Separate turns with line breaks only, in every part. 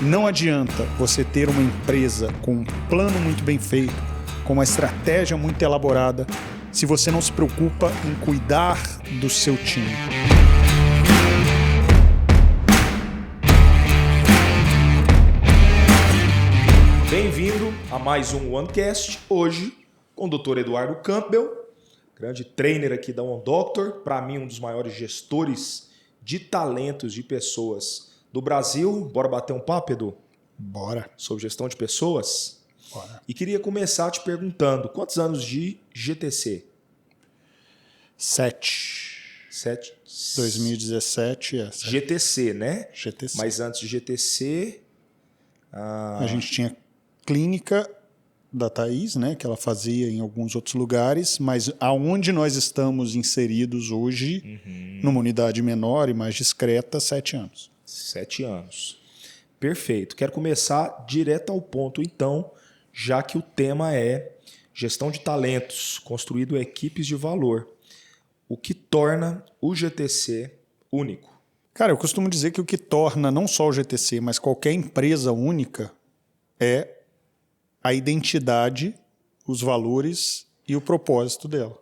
Não adianta você ter uma empresa com um plano muito bem feito, com uma estratégia muito elaborada, se você não se preocupa em cuidar do seu time.
Bem-vindo a mais um OneCast, hoje com o Dr. Eduardo Campbell, grande trainer aqui da One Doctor, para mim um dos maiores gestores de talentos de pessoas do Brasil. Bora bater um papo, Edu?
Bora.
Sobre gestão de pessoas?
Bora.
E queria começar te perguntando, quantos anos de GTC?
7. 2017 é 7.
GTC, né?
GTC.
Mas antes de GTC...
A gente tinha clínica da Thaís, né, que ela fazia em alguns outros lugares, mas aonde nós estamos inseridos hoje, numa unidade menor e mais discreta, 7 anos.
7 anos. Perfeito. Quero começar direto ao ponto, então, já que o tema é gestão de talentos, construído equipes de valor. O que torna o GTC único?
Cara, eu costumo dizer que o que torna não só o GTC, mas qualquer empresa única é a identidade, os valores e o propósito dela.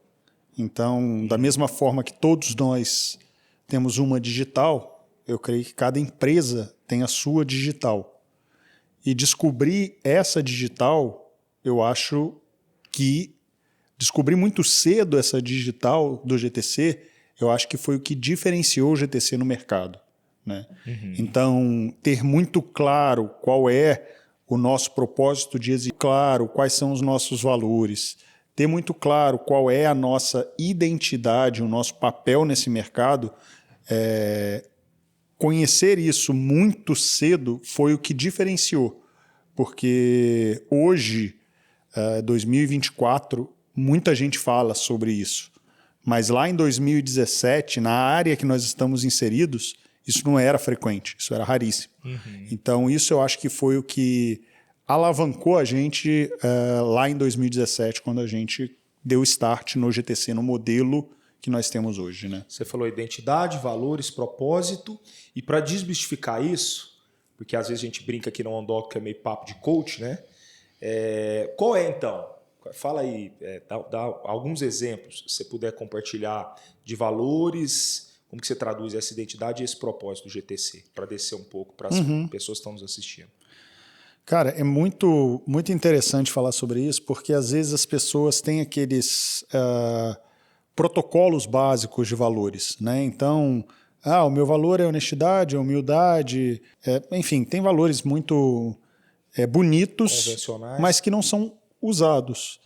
Então, da mesma forma que todos nós temos uma digital, eu creio que cada empresa tem a sua digital. E descobrir essa digital, eu acho que descobrir muito cedo essa digital do GTC, eu acho que foi o que diferenciou o GTC no mercado, né? Então, ter muito claro qual é o nosso propósito de executar, claro quais são os nossos valores, ter muito claro qual é a nossa identidade, o nosso papel nesse mercado, conhecer isso muito cedo foi o que diferenciou, porque hoje, 2024, muita gente fala sobre isso, mas lá em 2017, na área que nós estamos inseridos, isso não era frequente, isso era raríssimo. Então isso eu acho que foi o que alavancou a gente lá em 2017, quando a gente deu start no GTC, no modelo que nós temos hoje, né?
Você falou identidade, valores, propósito. E para desmistificar isso, porque às vezes a gente brinca aqui no OneDoc que é meio papo de coach, né? Qual é então? Fala aí, dá alguns exemplos, se você puder compartilhar, de valores, como que você traduz essa identidade e esse propósito do GTC, para descer um pouco para as pessoas que estão nos assistindo.
Cara, é muito, muito interessante falar sobre isso, porque às vezes as pessoas têm aqueles protocolos básicos de valores, né? Então, o meu valor é honestidade, é humildade, enfim, tem valores muito bonitos, mas que não são usados.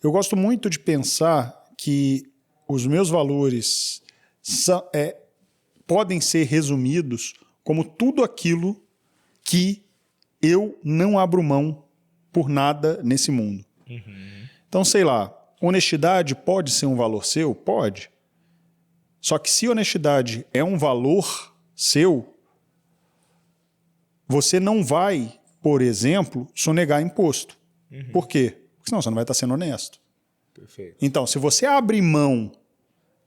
Eu gosto muito de pensar que os meus valores podem ser resumidos como tudo aquilo que eu não abro mão por nada nesse mundo. Então, sei lá, honestidade pode ser um valor seu? Pode. Só que se honestidade é um valor seu, você não vai, por exemplo, sonegar imposto. Por quê? Porque senão você não vai estar sendo honesto.
Perfeito.
Então, se você abre mão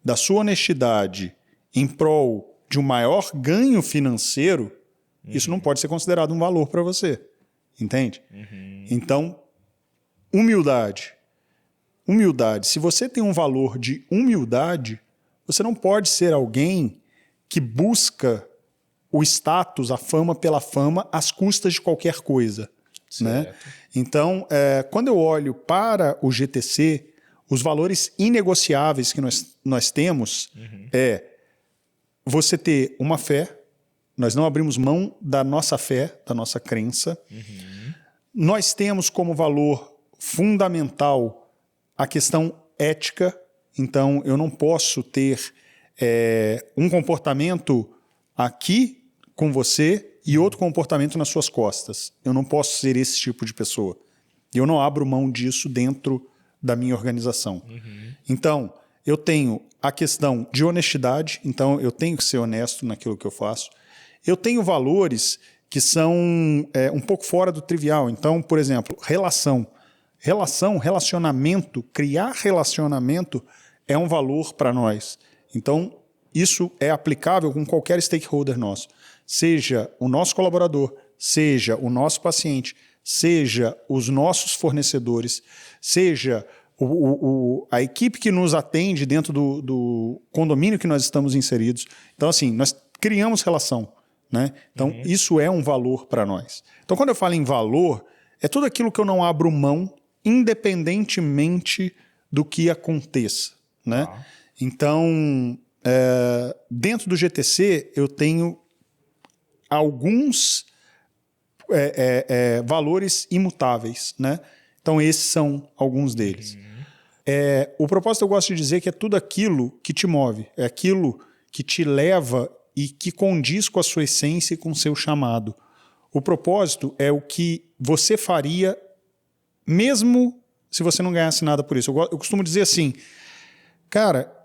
da sua honestidade em prol de um maior ganho financeiro, isso não pode ser considerado um valor para você. Entende? Então, humildade. Humildade. Se você tem um valor de humildade, você não pode ser alguém que busca o status, a fama pela fama, às custas de qualquer coisa. Né? Então, quando eu olho para o GTC, os valores inegociáveis que nós temos é você ter uma fé, nós não abrimos mão da nossa fé, da nossa crença. Nós temos como valor fundamental a questão ética, então eu não posso ter um comportamento aqui com você e outro comportamento nas suas costas. Eu não posso ser esse tipo de pessoa. Eu não abro mão disso dentro da minha organização. Então, eu tenho a questão de honestidade, então eu tenho que ser honesto naquilo que eu faço. Eu tenho valores que são um pouco fora do trivial. Então, por exemplo, relacionamento, criar relacionamento é um valor para nós. Então, isso é aplicável com qualquer stakeholder nosso. Seja o nosso colaborador, seja o nosso paciente, seja os nossos fornecedores, seja a equipe que nos atende dentro do condomínio que nós estamos inseridos. Então, assim, nós criamos relação, né? Então, isso é um valor para nós. Então, quando eu falo em valor, é tudo aquilo que eu não abro mão, independentemente do que aconteça, né? Então, dentro do GTC, eu tenho alguns valores imutáveis, né? Então, esses são alguns deles. O propósito, eu gosto de dizer que é tudo aquilo que te move, é aquilo que te leva e que condiz com a sua essência e com o seu chamado. O propósito é o que você faria mesmo se você não ganhasse nada por isso. Eu costumo dizer assim, cara,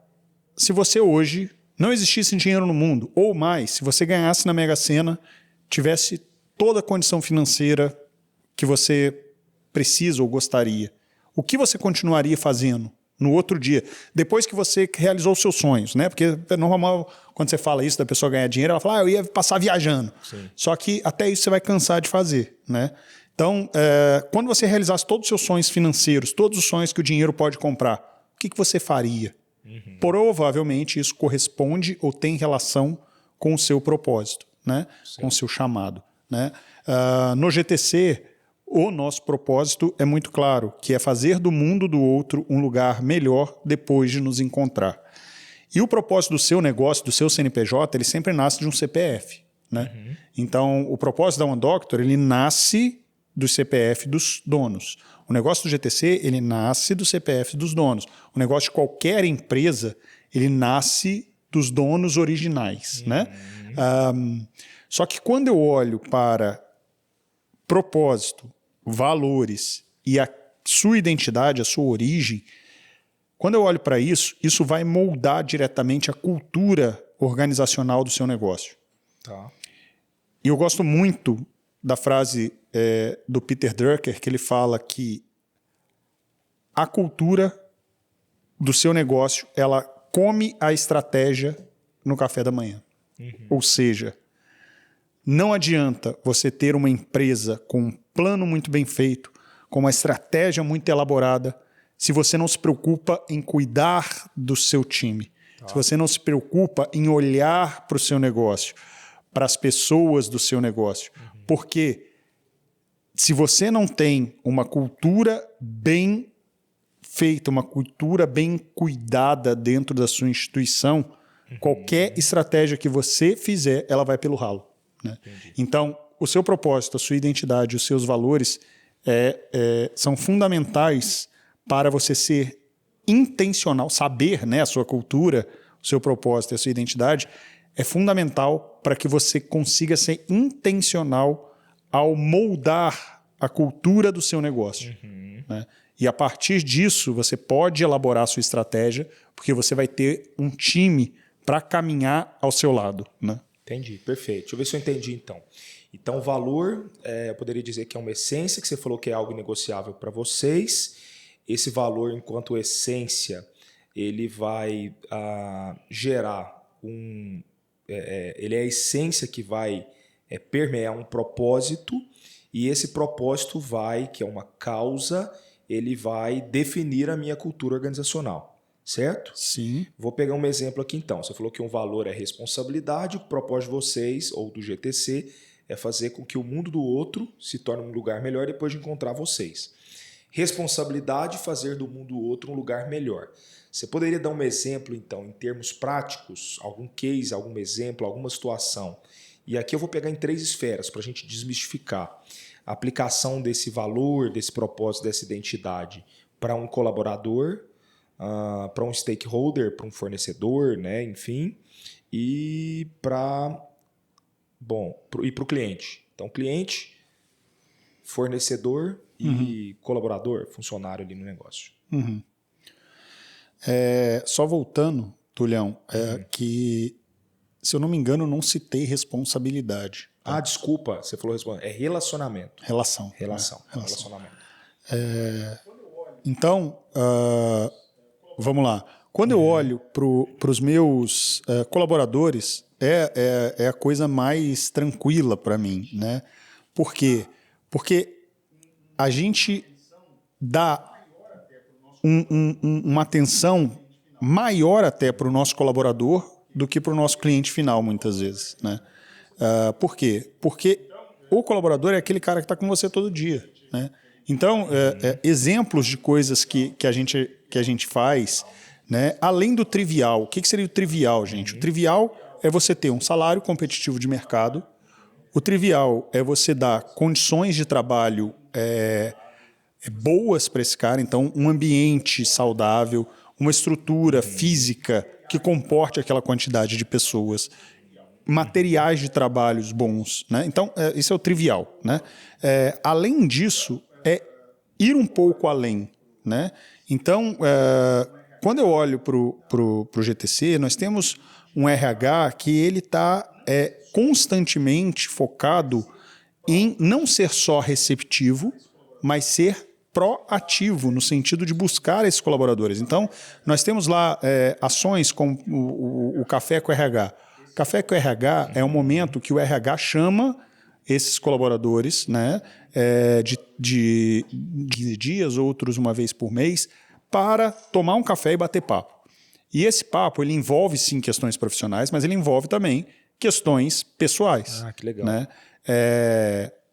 se você hoje não existisse dinheiro no mundo, ou mais, se você ganhasse na Mega Sena, tivesse toda a condição financeira que você precisa ou gostaria, o que você continuaria fazendo no outro dia, depois que você realizou os seus sonhos, né? Porque é normal, quando você fala isso da pessoa ganhar dinheiro, ela fala, eu ia passar viajando. Sim. Só que até isso você vai cansar de fazer, né? Então, quando você realizasse todos os seus sonhos financeiros, todos os sonhos que o dinheiro pode comprar, o que você faria? Provavelmente isso corresponde ou tem relação com o seu propósito, né? Com o seu chamado, né? No GTC, o nosso propósito é muito claro, que é fazer do mundo do outro um lugar melhor depois de nos encontrar. E o propósito do seu negócio, do seu CNPJ, ele sempre nasce de um CPF, né? Então, o propósito da One Doctor, ele nasce do CPF dos donos. O negócio do GTC, ele nasce do CPF dos donos. O negócio de qualquer empresa, ele nasce dos donos originais, né? Só que quando eu olho para propósito, valores e a sua identidade, a sua origem, quando eu olho para isso, isso vai moldar diretamente a cultura organizacional do seu negócio. Tá. E eu gosto muito da frase do Peter Drucker, que ele fala que a cultura do seu negócio, ela come a estratégia no café da manhã. Ou seja, não adianta você ter uma empresa com um plano muito bem feito, com uma estratégia muito elaborada, se você não se preocupa em cuidar do seu time, se você não se preocupa em olhar para o seu negócio, para as pessoas do seu negócio. Porque se você não tem uma cultura bem feita, uma cultura bem cuidada dentro da sua instituição, qualquer estratégia que você fizer, ela vai pelo ralo, né? Então, o seu propósito, a sua identidade, os seus valores são fundamentais para você ser intencional, saber, né, a sua cultura, o seu propósito e a sua identidade, é fundamental para que você consiga ser intencional ao moldar a cultura do seu negócio, né? E a partir disso, você pode elaborar a sua estratégia, porque você vai ter um time para caminhar ao seu lado, né?
Entendi, perfeito. Deixa eu ver se eu entendi então. Então, valor, eu poderia dizer que é uma essência, que você falou que é algo negociável para vocês. Esse valor, enquanto essência, ele vai gerar ele é a essência que vai permear um propósito, e esse propósito que é uma causa, ele vai definir a minha cultura organizacional, certo?
Sim.
Vou pegar um exemplo aqui então. Você falou que um valor é responsabilidade, o propósito de vocês, ou do GTC, é fazer com que o mundo do outro se torne um lugar melhor depois de encontrar vocês. Responsabilidade, fazer do mundo do outro um lugar melhor. Você poderia dar um exemplo, então, em termos práticos, algum case, algum exemplo, alguma situação? E aqui eu vou pegar em 3 esferas para a gente desmistificar. A aplicação desse valor, desse propósito, dessa identidade para um colaborador, para um stakeholder, para um fornecedor, né, enfim, e para o cliente. Então, cliente, fornecedor e colaborador, funcionário ali no negócio.
Só voltando, Tulhão, que, se eu não me engano, eu não citei responsabilidade.
Tá? Desculpa, você falou relacionamento. Relacionamento.
Então, vamos lá. Quando eu olho para os meus colaboradores, é a coisa mais tranquila para mim, né? Por quê? Porque a gente dá uma atenção maior até para o nosso colaborador do que para o nosso cliente final, muitas vezes, né? Por quê? Porque o colaborador é aquele cara que está com você todo dia, né? Então, exemplos de coisas que a gente faz, né? Além do trivial. O que seria o trivial, gente? O trivial é você ter um salário competitivo de mercado. O trivial é você dar condições de trabalho boas para esse cara. Então, um ambiente saudável, uma estrutura física que comporte aquela quantidade de pessoas, materiais de trabalhos bons, né? Então, isso é o trivial, né? Além disso, é ir um pouco além, né? Então, quando eu olho para o GTC, nós temos um RH que ele está constantemente focado em não ser só receptivo, mas ser proativo, no sentido de buscar esses colaboradores. Então, nós temos lá ações como o Café com o RH. Café com o RH é um momento que o RH chama esses colaboradores, né, de dias, outros uma vez por mês, para tomar um café e bater papo. E esse papo ele envolve, sim, questões profissionais, mas ele envolve também questões pessoais.
Ah, que legal.
Né?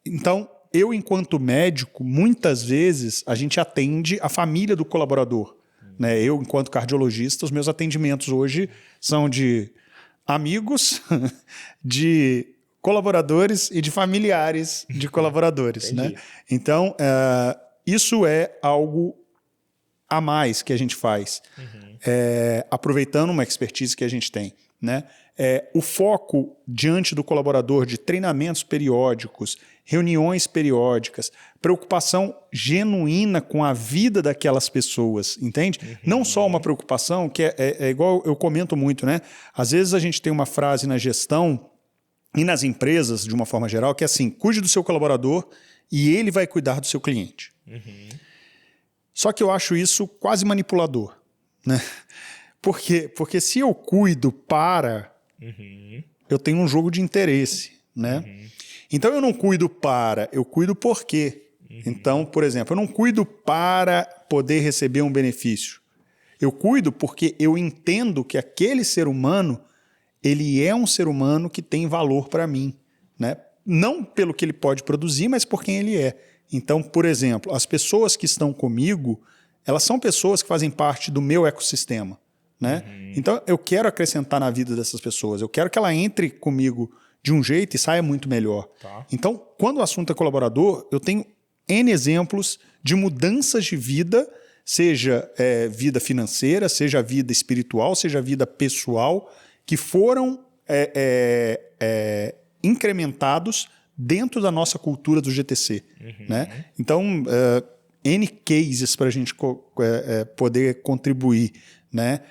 Então, eu, enquanto médico, muitas vezes a gente atende a família do colaborador. Né? Eu, enquanto cardiologista, os meus atendimentos hoje são de amigos, de colaboradores e de familiares de colaboradores. Né? Então, isso é algo a mais que a gente faz, aproveitando uma expertise que a gente tem. Né? O foco diante do colaborador de treinamentos periódicos, reuniões periódicas, preocupação genuína com a vida daquelas pessoas, entende? Não só uma preocupação que é igual eu comento muito, né? Às vezes a gente tem uma frase na gestão e nas empresas, de uma forma geral, que é assim: cuide do seu colaborador e ele vai cuidar do seu cliente. Só que eu acho isso quase manipulador, né? Por quê? Porque se eu cuido para, eu tenho um jogo de interesse, né? Então eu não cuido para, eu cuido por quê. Então, por exemplo, eu não cuido para poder receber um benefício. Eu cuido porque eu entendo que aquele ser humano, ele é um ser humano que tem valor para mim, né? Não pelo que ele pode produzir, mas por quem ele é. Então, por exemplo, as pessoas que estão comigo, elas são pessoas que fazem parte do meu ecossistema. Né? Então, eu quero acrescentar na vida dessas pessoas. Eu quero que ela entre comigo de um jeito e saia muito melhor.
Tá.
Então, quando o assunto é colaborador, eu tenho N exemplos de mudanças de vida, seja vida financeira, seja vida espiritual, seja vida pessoal, que foram incrementados dentro da nossa cultura do GTC. Né? Então, N cases para a gente poder contribuir. Né?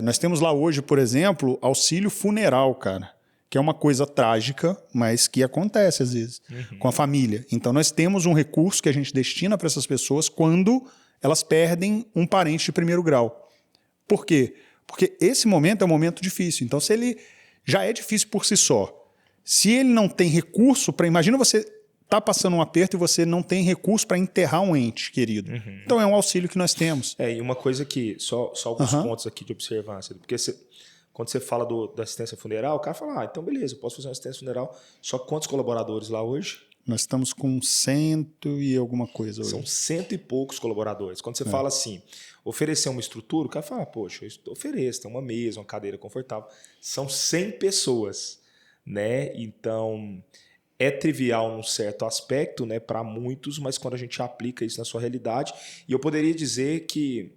Nós temos lá hoje, por exemplo, auxílio funeral, cara, que é uma coisa trágica, mas que acontece às vezes com a família. Então nós temos um recurso que a gente destina para essas pessoas quando elas perdem um parente de primeiro grau. Por quê? Porque esse momento é um momento difícil. Então, se ele já é difícil por si só, se ele não tem recurso para... Imagina você está passando um aperto e você não tem recurso para enterrar um ente querido. Então é um auxílio que nós temos.
E uma coisa que, só alguns pontos aqui de observância, porque quando você fala da assistência funeral, o cara fala, então beleza, eu posso fazer uma assistência funeral, só quantos colaboradores lá hoje?
Nós estamos com 100 e alguma coisa hoje.
São 100 e poucos colaboradores. Quando você fala assim, oferecer uma estrutura, o cara fala, poxa, eu ofereço, tem uma mesa, uma cadeira confortável. São 100 pessoas, né? Então... é trivial num certo aspecto, né, para muitos, mas quando a gente aplica isso na sua realidade, e eu poderia dizer que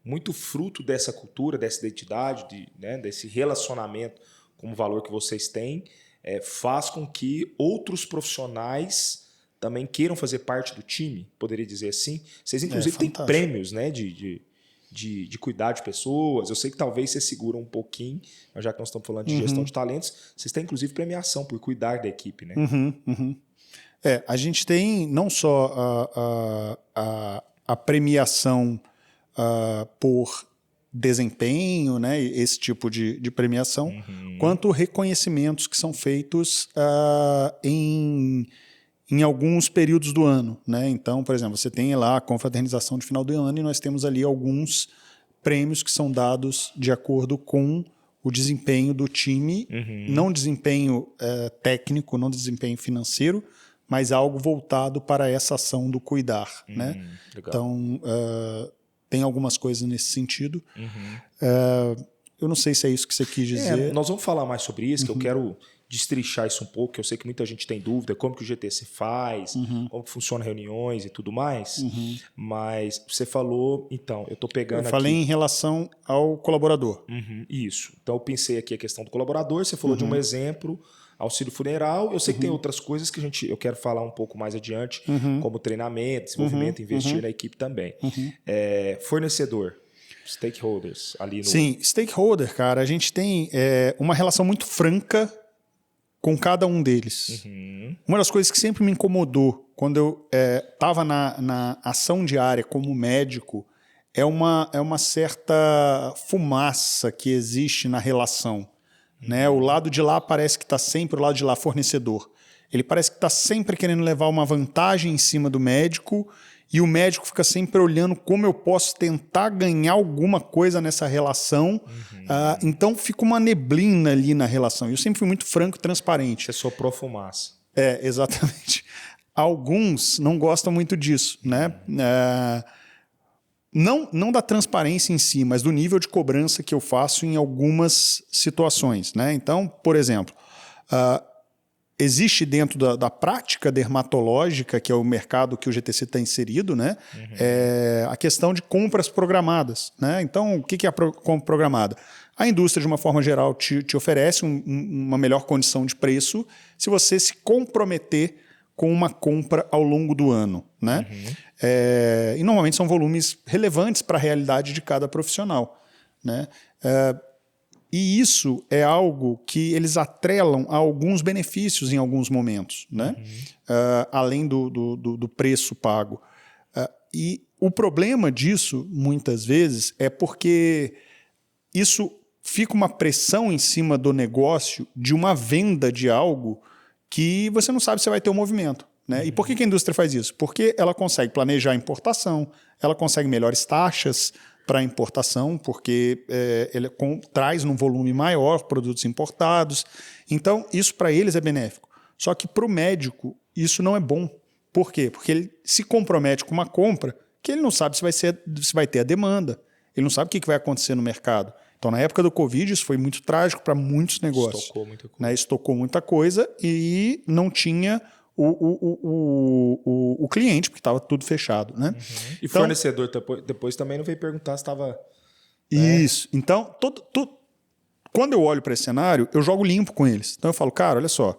muito fruto dessa cultura, dessa identidade, né, desse relacionamento com o valor que vocês têm, faz com que outros profissionais também queiram fazer parte do time, poderia dizer assim. Vocês, inclusive, têm prêmios, né, de cuidar de pessoas. Eu sei que talvez você segura um pouquinho, mas já que nós estamos falando de gestão de talentos, vocês têm inclusive premiação por cuidar da equipe, né?
A gente tem não só a premiação por desempenho, né, esse tipo de premiação, quanto reconhecimentos que são feitos em alguns períodos do ano, né? Então, por exemplo, você tem lá a confraternização de final do ano e nós temos ali alguns prêmios que são dados de acordo com o desempenho do time, não desempenho técnico, não desempenho financeiro, mas algo voltado para essa ação do cuidar, né?
Legal.
Então, tem algumas coisas nesse sentido. Eu não sei se é isso que você quis dizer.
Nós vamos falar mais sobre isso, que eu quero destrinchar isso um pouco, que eu sei que muita gente tem dúvida, como que o GTC faz, como que funciona reuniões e tudo mais, mas você falou, então, eu estou pegando aqui...
Eu falei em relação ao colaborador.
Isso. Então, eu pensei aqui a questão do colaborador, você falou de um exemplo, auxílio funeral, eu sei que tem outras coisas que eu quero falar um pouco mais adiante, como treinamento, desenvolvimento, investir na equipe também. Fornecedor. Stakeholders ali no...
Sim, stakeholder, cara, a gente tem uma relação muito franca com cada um deles. Uma das coisas que sempre me incomodou quando eu estava na ação diária como médico é uma certa fumaça que existe na relação. Né? O lado de lá parece que está sempre, o lado de lá fornecedor. Ele parece que está sempre querendo levar uma vantagem em cima do médico e o médico fica sempre olhando como eu posso tentar ganhar alguma coisa nessa relação. Então fica uma neblina ali na relação. Eu sempre fui muito franco e transparente.
Você soprou fumaça.
Exatamente. Alguns não gostam muito disso, né? Não da transparência em si, mas do nível de cobrança que eu faço em algumas situações, né? Então, por exemplo, existe dentro da prática dermatológica, que é o mercado que o GTC está inserido, né? A questão de compras programadas, né? Então, o que é a compra programada? A indústria, de uma forma geral, te oferece uma melhor condição de preço se você se comprometer com uma compra ao longo do ano, né? E normalmente são volumes relevantes para a realidade de cada profissional, né? E isso é algo que eles atrelam a alguns benefícios em alguns momentos, né? Além do preço pago. E o problema disso, muitas vezes, é porque isso fica uma pressão em cima do negócio de uma venda de algo que você não sabe se vai ter um movimento. Né? E por que a indústria faz isso? Porque ela consegue planejar a importação, ela consegue melhores taxas para importação, porque ele traz num volume maior produtos importados. Então, isso para eles é benéfico. Só que para o médico, isso não é bom. Por quê? Porque ele se compromete com uma compra que ele não sabe se vai ter a demanda. Ele não sabe o que vai acontecer no mercado. Então, na época do Covid, isso foi muito trágico para muitos negócios.
Estocou muita coisa.
Né? Estocou muita coisa e não tinha o cliente, porque estava tudo fechado. Né?
E então, fornecedor depois também não veio perguntar se estava...
Isso. Né? Então, quando eu olho para esse cenário, eu jogo limpo com eles. Então, eu falo, cara, olha só,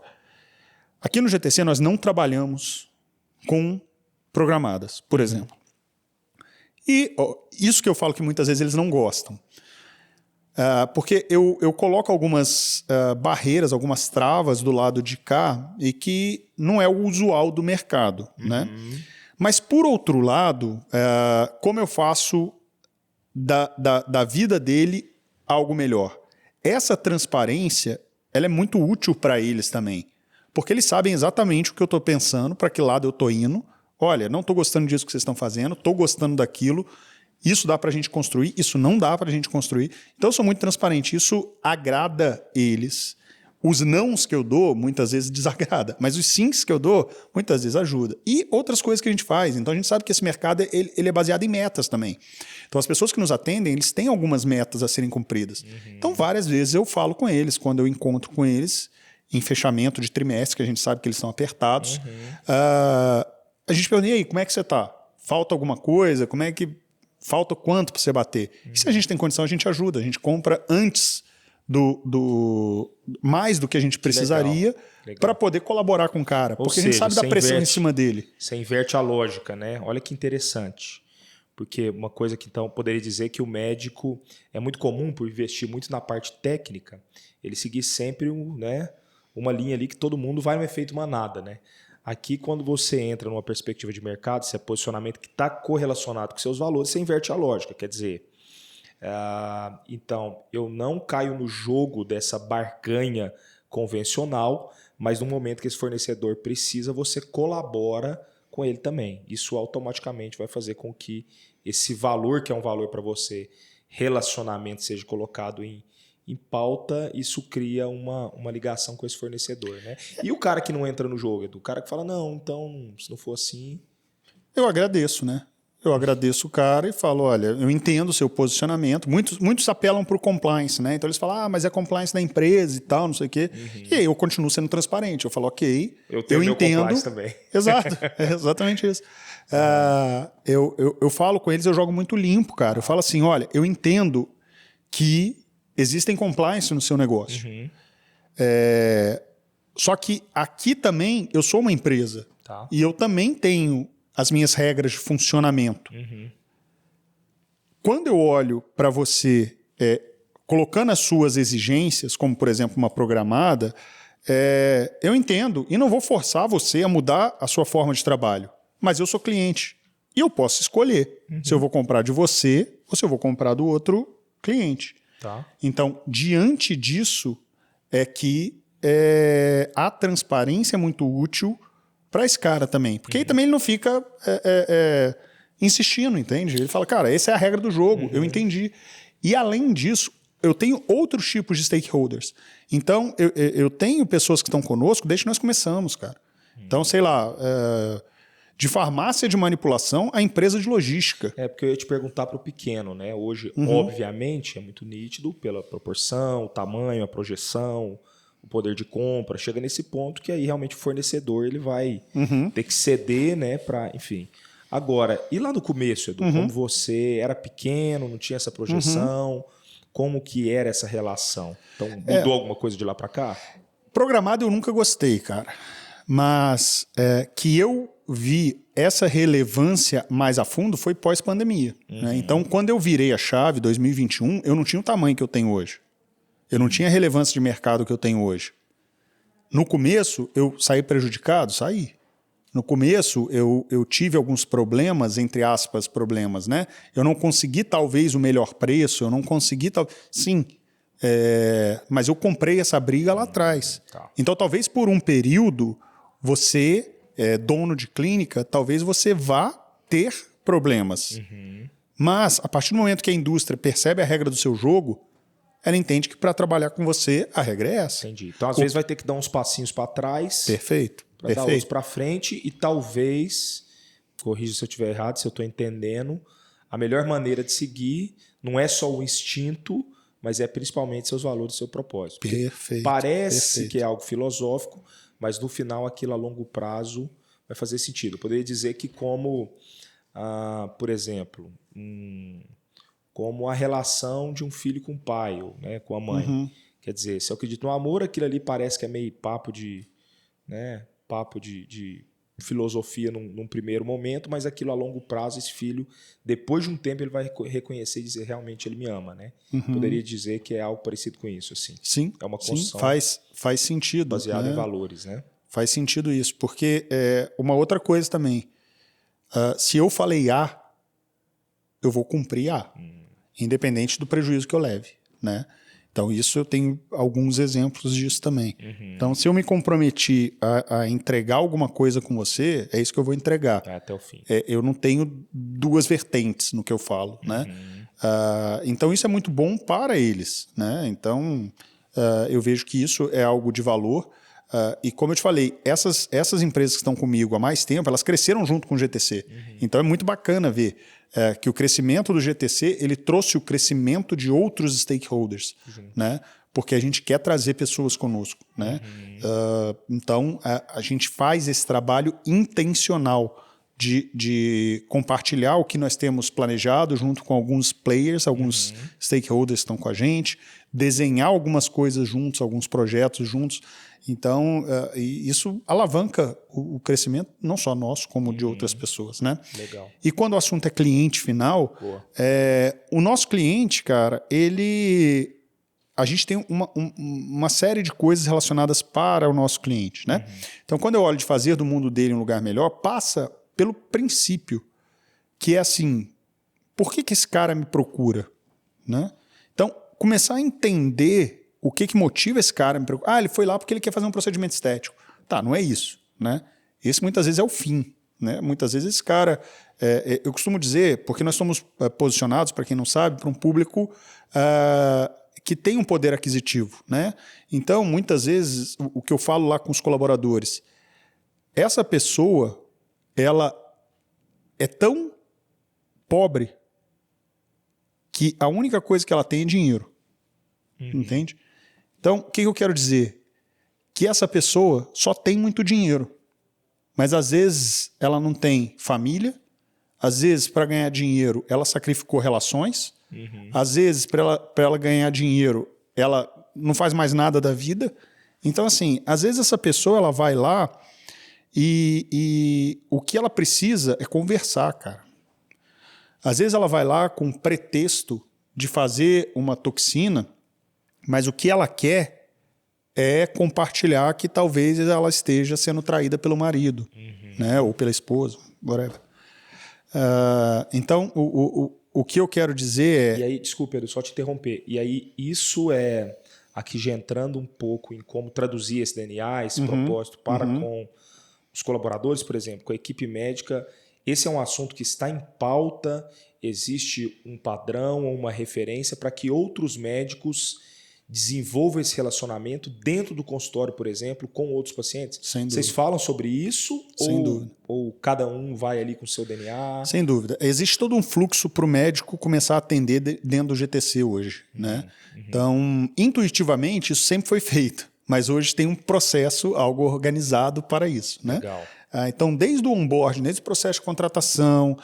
aqui no GTC nós não trabalhamos com programadas, por exemplo. E isso que eu falo que muitas vezes eles não gostam. Porque eu coloco algumas barreiras, algumas travas do lado de cá e que não é o usual do mercado. Né? Mas, por outro lado, como eu faço da vida dele algo melhor? Essa transparência ela é muito útil para eles também. Porque eles sabem exatamente o que eu estou pensando, para que lado eu estou indo. Olha, não estou gostando disso que vocês estão fazendo, estou gostando daquilo. Isso dá para a gente construir, isso não dá para a gente construir. Então eu sou muito transparente, isso agrada eles. Os nãos que eu dou, muitas vezes desagrada, mas os sims que eu dou, muitas vezes ajuda. E outras coisas que a gente faz. Então a gente sabe que esse mercado ele é baseado em metas também. Então as pessoas que nos atendem, eles têm algumas metas a serem cumpridas. Então várias vezes eu falo com eles, quando eu encontro com eles, em fechamento de trimestre, que a gente sabe que eles estão apertados. A gente pergunta, e aí, como é que você está? Falta alguma coisa? Falta quanto para você bater? E se a gente tem condição, a gente ajuda. A gente compra antes mais do que a gente precisaria para poder colaborar com o cara. Porque a gente sabe da pressão em cima dele.
Você inverte a lógica, né? Olha que interessante. Porque uma coisa que então eu poderia dizer que o médico é muito comum, por investir muito na parte técnica, ele seguir sempre uma linha ali que todo mundo vai no efeito manada, né? Aqui, quando você entra numa perspectiva de mercado, se é posicionamento que está correlacionado com seus valores, você inverte a lógica. Quer dizer, Então, eu não caio no jogo dessa barganha convencional, mas no momento que esse fornecedor precisa, você colabora com ele também. Isso automaticamente vai fazer com que esse valor, que é um valor para você, relacionamento, seja colocado em pauta. Isso cria uma ligação com esse fornecedor, né? E o cara que não entra no jogo, Edu? O cara que fala, não, então, se não for assim...
Eu agradeço, né? Eu agradeço o cara e falo, olha, eu entendo o seu posicionamento. Muitos apelam para o compliance, né? Então eles falam, mas é compliance da empresa e tal, não sei o quê. E aí eu continuo sendo transparente. Eu falo, ok,
eu tenho meu
entendo.
Compliance também.
Exato, é exatamente isso. Eu falo com eles, eu jogo muito limpo, cara. Eu falo assim, olha, eu entendo que existem compliance no seu negócio. Só que aqui também eu sou uma empresa.
Tá.
E eu também tenho as minhas regras de funcionamento. Quando eu olho para você colocando as suas exigências, como por exemplo uma programada, eu entendo e não vou forçar você a mudar a sua forma de trabalho. Mas eu sou cliente e eu posso escolher se eu vou comprar de você ou se eu vou comprar do outro cliente.
Tá.
Então, diante disso, é que a transparência é muito útil para esse cara também. Porque aí também ele não fica insistindo, entende? Ele fala, cara, essa é a regra do jogo, eu entendi. E além disso, eu tenho outros tipos de stakeholders. Então, eu tenho pessoas que estão conosco desde que nós começamos, cara. Então, sei lá, de farmácia de manipulação a empresa de logística.
Porque eu ia te perguntar para o pequeno, né? Hoje, obviamente, é muito nítido pela proporção, o tamanho, a projeção, o poder de compra. Chega nesse ponto que aí realmente o fornecedor ele vai ter que ceder, né? Enfim. Agora, e lá no começo, Edu, como você era pequeno, não tinha essa projeção, como que era essa relação? Então, mudou alguma coisa de lá para cá?
Programado eu nunca gostei, cara. Mas que eu vi essa relevância mais a fundo foi pós-pandemia. Né? Então, quando eu virei a chave, 2021, eu não tinha o tamanho que eu tenho hoje. Eu não tinha a relevância de mercado que eu tenho hoje. No começo, eu saí prejudicado? Saí. No começo, eu tive alguns problemas, entre aspas, problemas, né? Eu não consegui, talvez, o melhor preço, eu não consegui... Sim, mas eu comprei essa briga lá atrás.
Tá.
Então, talvez por um período, você, dono de clínica, talvez você vá ter problemas. Mas, a partir do momento que a indústria percebe a regra do seu jogo, ela entende que para trabalhar com você, a regra é essa.
Entendi. Então, às vezes, vai ter que dar uns passinhos para trás.
Perfeito.
Para dar outros para frente e talvez, corrija se eu estiver errado, se eu estou entendendo, a melhor maneira de seguir não é só o instinto, mas é principalmente seus valores, seu propósito.
Perfeito.
Parece que é algo filosófico, mas no final aquilo a longo prazo vai fazer sentido. Eu poderia dizer que como, por exemplo, como a relação de um filho com o pai ou, né, com a mãe. Quer dizer, se eu acredito no amor, aquilo ali parece que é meio papo de filosofia num primeiro momento, mas aquilo a longo prazo, esse filho, depois de um tempo, ele vai reconhecer e dizer realmente ele me ama, né? Poderia dizer que é algo parecido com isso, assim.
Sim,
é uma construção
faz sentido.
Baseada em valores, né?
Faz sentido isso, porque uma outra coisa também, se eu falei A, eu vou cumprir A, independente do prejuízo que eu leve, né? Então, isso eu tenho alguns exemplos disso também. Então, se eu me comprometi a entregar alguma coisa com você, é isso que eu vou entregar.
Até o fim.
Eu não tenho duas vertentes no que eu falo, né? Então, isso é muito bom para eles, né? Então, eu vejo que isso é algo de valor. E como eu te falei, essas empresas que estão comigo há mais tempo, elas cresceram junto com o GTC. Então, é muito bacana ver que o crescimento do GTC ele trouxe o crescimento de outros stakeholders, né? Porque a gente quer trazer pessoas conosco, né? Então, a gente faz esse trabalho intencional de compartilhar o que nós temos planejado junto com alguns players, alguns stakeholders que estão com a gente, desenhar algumas coisas juntos, alguns projetos juntos. Então, isso alavanca o crescimento, não só nosso, como de outras pessoas, né?
Legal.
E quando o assunto é cliente final, o nosso cliente, cara, a gente tem uma série de coisas relacionadas para o nosso cliente, né? Então, quando eu olho de fazer do mundo dele um lugar melhor, passa pelo princípio, que é assim, por que esse cara me procura? né? Então, começar a entender o que motiva esse cara. Ele foi lá porque ele quer fazer um procedimento estético. Tá, não é isso, né? Esse muitas vezes é o fim, né? Muitas vezes esse cara... eu costumo dizer, porque nós somos posicionados, para quem não sabe, para um público que tem um poder aquisitivo, né? Então, muitas vezes, o que eu falo lá com os colaboradores, essa pessoa, ela é tão pobre que a única coisa que ela tem é dinheiro. Entende? Então, o que eu quero dizer? Que essa pessoa só tem muito dinheiro. Mas, às vezes, ela não tem família. Às vezes, para ganhar dinheiro, ela sacrificou relações. Às vezes, para ela ganhar dinheiro, ela não faz mais nada da vida. Então, assim, às vezes essa pessoa ela vai lá e o que ela precisa é conversar, cara. Às vezes ela vai lá com pretexto de fazer uma toxina, mas o que ela quer é compartilhar que talvez ela esteja sendo traída pelo marido, né? Ou pela esposa, whatever. Então, o que eu quero dizer é...
E aí, desculpa, Pedro, só te interromper. E aí, isso é aqui já entrando um pouco em como traduzir esse DNA, esse propósito para com os colaboradores, por exemplo, com a equipe médica. Esse é um assunto que está em pauta, existe um padrão ou uma referência para que outros médicos desenvolvam esse relacionamento dentro do consultório, por exemplo, com outros pacientes?
Sem dúvida.
Vocês falam sobre isso?
Sem dúvida.
Ou cada um vai ali com o seu DNA?
Sem dúvida. Existe todo um fluxo para o médico começar a atender dentro do GTC hoje, né? Então, intuitivamente, isso sempre foi feito. Mas hoje tem um processo, algo organizado para isso, né?
Legal.
Então, desde o onboarding, desde o processo de contratação,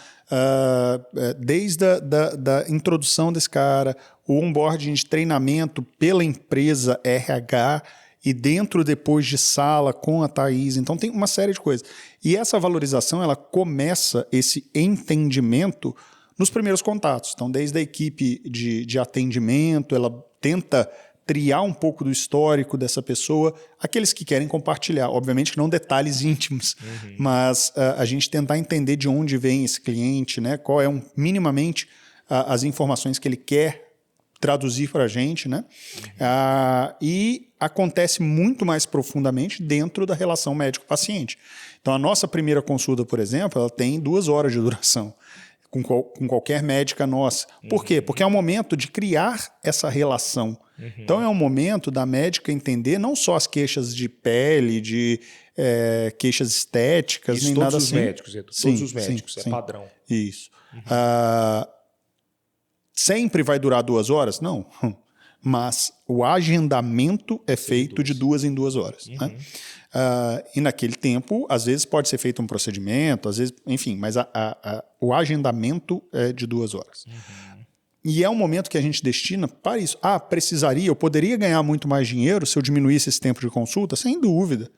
desde a introdução desse cara, o onboarding de treinamento pela empresa RH e dentro depois de sala com a Thaís. Então, tem uma série de coisas. E essa valorização, ela começa esse entendimento nos primeiros contatos. Então, desde a equipe de atendimento, ela tenta triar um pouco do histórico dessa pessoa, aqueles que querem compartilhar, obviamente que não detalhes íntimos, mas a gente tentar entender de onde vem esse cliente, né? Qual é minimamente as informações que ele quer traduzir para a gente, né? E acontece muito mais profundamente dentro da relação médico-paciente. Então, a nossa primeira consulta, por exemplo, ela tem 2 horas de duração, com qualquer médica nossa. Por quê? Porque é um momento de criar essa relação. Então, é um momento da médica entender não só as queixas de pele, de queixas estéticas,
Isso
nem
todos
nada
os
assim.
médicos, Edu, todos os médicos, é padrão.
Isso. Sempre vai durar 2 horas? Não. Mas o agendamento é feito de 2 em 2 horas. Né? E naquele tempo, às vezes pode ser feito um procedimento, às vezes, enfim, mas o agendamento é de 2 horas. E é um momento que a gente destina para isso. Eu poderia ganhar muito mais dinheiro se eu diminuísse esse tempo de consulta? Sem dúvida.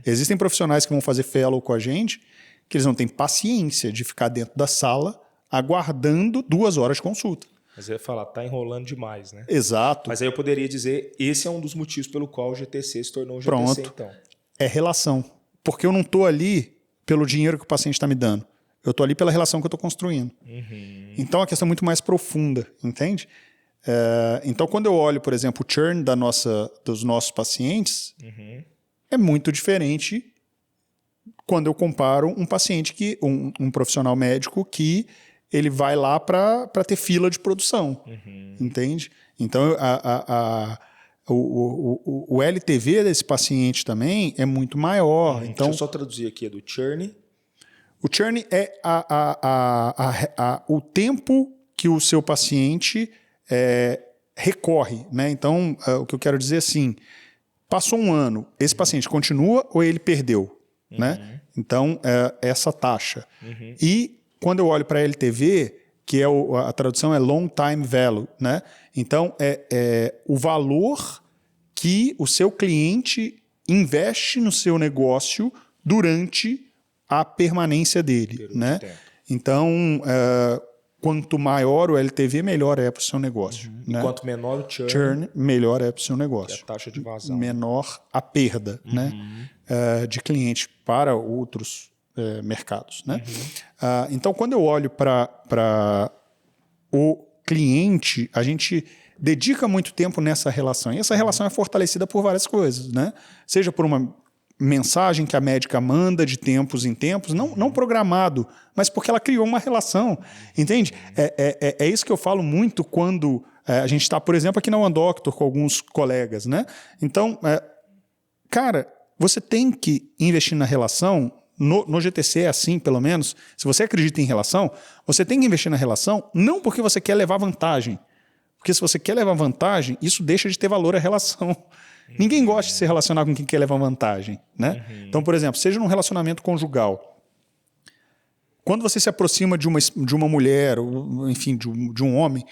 Existem profissionais que vão fazer fellow com a gente, que eles não têm paciência de ficar dentro da sala aguardando 2 horas de consulta.
Mas eu ia falar, tá enrolando demais, né?
Exato.
Mas aí eu poderia dizer, esse é um dos motivos pelo qual o GTC se tornou um GTC,
Pronto.
então.
É relação. Porque eu não estou ali pelo dinheiro que o paciente está me dando. Eu estou ali pela relação que eu estou construindo. Então, a questão é muito mais profunda, entende? Então, quando eu olho, por exemplo, o churn dos nossos pacientes, é muito diferente quando eu comparo um paciente, um profissional médico que ele vai lá para ter fila de produção, entende? Então, o LTV desse paciente também é muito maior. Então,
deixa eu só traduzir aqui, do churn.
O churn é o tempo que o seu paciente recorre, né? Então, o que eu quero dizer é assim, passou 1 ano, esse paciente continua ou ele perdeu? Né? Então, essa taxa. E quando eu olho para a LTV, que a tradução é Long Time Value, né? Então, o valor que o seu cliente investe no seu negócio durante a permanência dele, né? Então, quanto maior o LTV, melhor é para o seu negócio. Né?
E quanto menor o churn,
melhor é para o seu negócio.
Que é a taxa de vazão.
Menor a perda, né? De cliente para outros mercados. Né? Então, quando eu olho para cliente, a gente dedica muito tempo nessa relação. E essa relação é fortalecida por várias coisas, né? Seja por uma mensagem que a médica manda de tempos em tempos, não programado, mas porque ela criou uma relação, entende? É isso que eu falo muito quando a gente está, por exemplo, aqui na One Doctor com alguns colegas, né? Então, cara, você tem que investir na relação. No GTC é assim, pelo menos. Se você acredita em relação, você tem que investir na relação não porque você quer levar vantagem. Porque se você quer levar vantagem, isso deixa de ter valor à relação. Ninguém gosta de se relacionar com quem quer levar vantagem, né? Então, por exemplo, seja num relacionamento conjugal. Quando você se aproxima de uma mulher, ou, enfim, de um homem,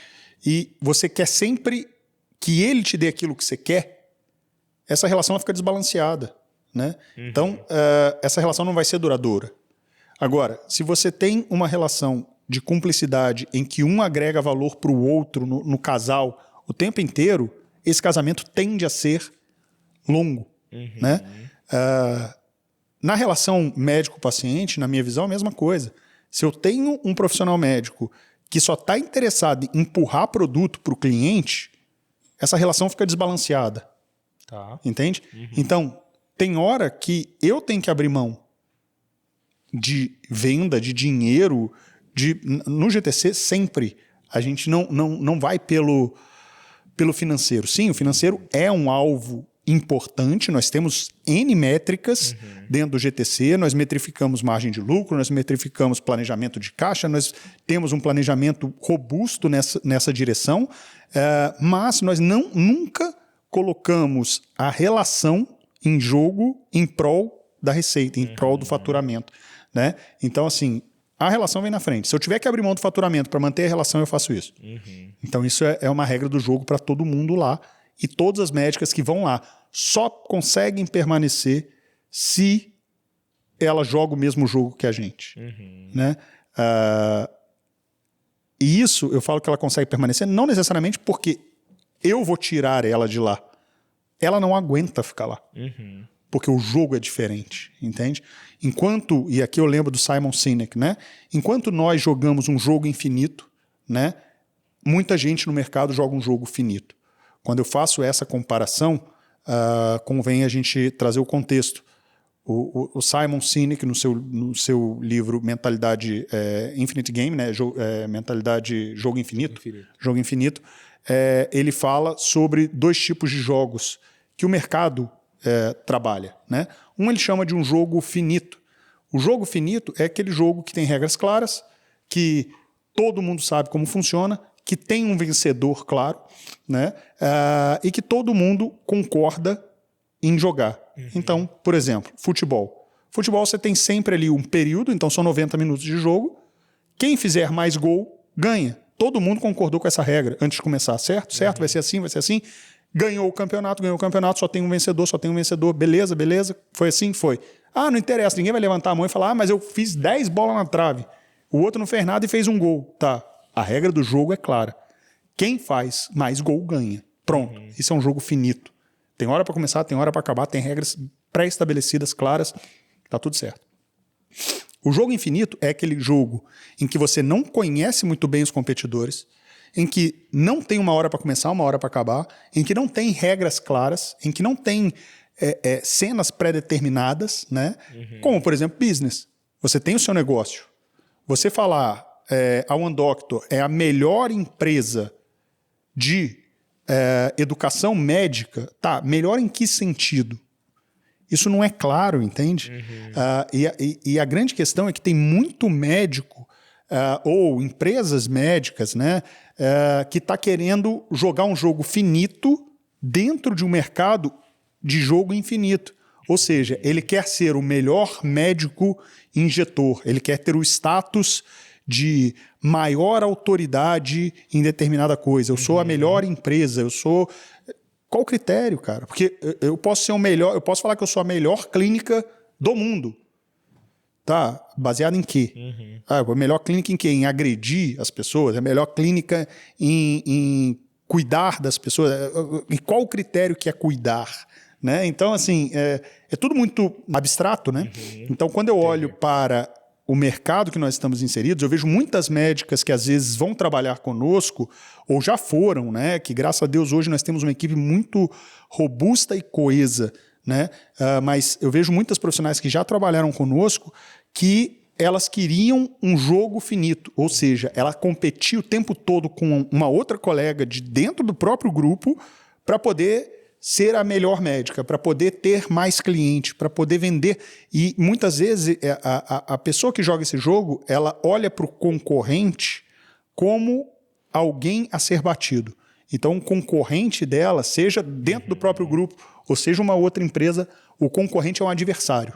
e você quer sempre que ele te dê aquilo que você quer, essa relação fica desbalanceada, né? Então, essa relação não vai ser duradoura. Agora, se você tem uma relação de cumplicidade em que um agrega valor para o outro no casal o tempo inteiro, esse casamento tende a ser longo, né? Na relação médico-paciente, na minha visão, a mesma coisa. Se eu tenho um profissional médico que só está interessado em empurrar produto para o cliente, essa relação fica desbalanceada.
Tá.
Entende? Então, tem hora que eu tenho que abrir mão de venda, de dinheiro. No GTC, sempre. A gente não vai pelo financeiro. Sim, o financeiro é um alvo importante. Nós temos N métricas dentro do GTC. Nós metrificamos margem de lucro, nós metrificamos planejamento de caixa, nós temos um planejamento robusto nessa direção, mas nós nunca colocamos a relação em jogo em prol da receita, em prol do faturamento, né? Então, assim, a relação vem na frente. Se eu tiver que abrir mão do faturamento para manter a relação, eu faço isso. Então, isso é uma regra do jogo para todo mundo lá. E todas as médicas que vão lá só conseguem permanecer se ela joga o mesmo jogo que a gente. Né? E isso, eu falo que ela consegue permanecer, não necessariamente porque eu vou tirar ela de lá. Ela não aguenta ficar lá. Porque o jogo é diferente, entende? Enquanto, e aqui eu lembro do Simon Sinek, né? Enquanto nós jogamos um jogo infinito, né? Muita gente no mercado joga um jogo finito. Quando eu faço essa comparação, convém a gente trazer o contexto. O Simon Sinek, no seu livro Mentalidade Infinite Game, né? Mentalidade Jogo Infinito, Jogo Infinito, ele fala sobre 2 tipos de jogos que o mercado trabalha, né? Um ele chama de um jogo finito. O jogo finito é aquele jogo que tem regras claras, que todo mundo sabe como funciona, que tem um vencedor claro, né? E que todo mundo concorda em jogar. Então, por exemplo, futebol. Futebol você tem sempre ali um período, então são 90 minutos de jogo. Quem fizer mais gol, ganha. Todo mundo concordou com essa regra antes de começar, certo? Certo, vai ser assim, vai ser assim. Ganhou o campeonato, só tem um vencedor, beleza, foi assim, foi. Não interessa, ninguém vai levantar a mão e falar, mas eu fiz 10 bolas na trave, o outro não fez nada e fez um gol. Tá, a regra do jogo é clara. Quem faz mais gol ganha. Pronto, isso é um jogo finito. Tem hora para começar, tem hora para acabar, tem regras pré-estabelecidas, claras, tá tudo certo. O jogo infinito é aquele jogo em que você não conhece muito bem os competidores, em que não tem uma hora para começar, uma hora para acabar, em que não tem regras claras, em que não tem cenas pré-determinadas, né? Como, por exemplo, business. Você tem o seu negócio. Você falar a One Doctor é a melhor empresa de educação médica, tá, melhor em que sentido? Isso não é claro, entende? E a grande questão é que tem muito médico ou empresas médicas, né, que está querendo jogar um jogo finito dentro de um mercado de jogo infinito. Ou seja, ele quer ser o melhor médico injetor, ele quer ter o status de maior autoridade em determinada coisa. Eu sou a melhor empresa, eu sou... Qual o critério, cara? Porque eu posso ser o melhor, eu posso falar que eu sou a melhor clínica do mundo. Tá? Baseado em quê? A melhor clínica em quê? Em agredir as pessoas? A melhor clínica em cuidar das pessoas? E qual o critério que é cuidar? Né? Então, assim, é tudo muito abstrato, né? Então, quando eu olho para o mercado que nós estamos inseridos, eu vejo muitas médicas que às vezes vão trabalhar conosco, ou já foram, né? Que graças a Deus hoje nós temos uma equipe muito robusta e coesa, né? Mas eu vejo muitas profissionais que já trabalharam conosco que elas queriam um jogo finito, ou seja, ela competia o tempo todo com uma outra colega de dentro do próprio grupo para poder ser a melhor médica, para poder ter mais cliente, para poder vender. E muitas vezes a pessoa que joga esse jogo, ela olha para o concorrente como alguém a ser batido. Então, o concorrente dela, seja dentro do próprio grupo, ou seja uma outra empresa, o concorrente é um adversário.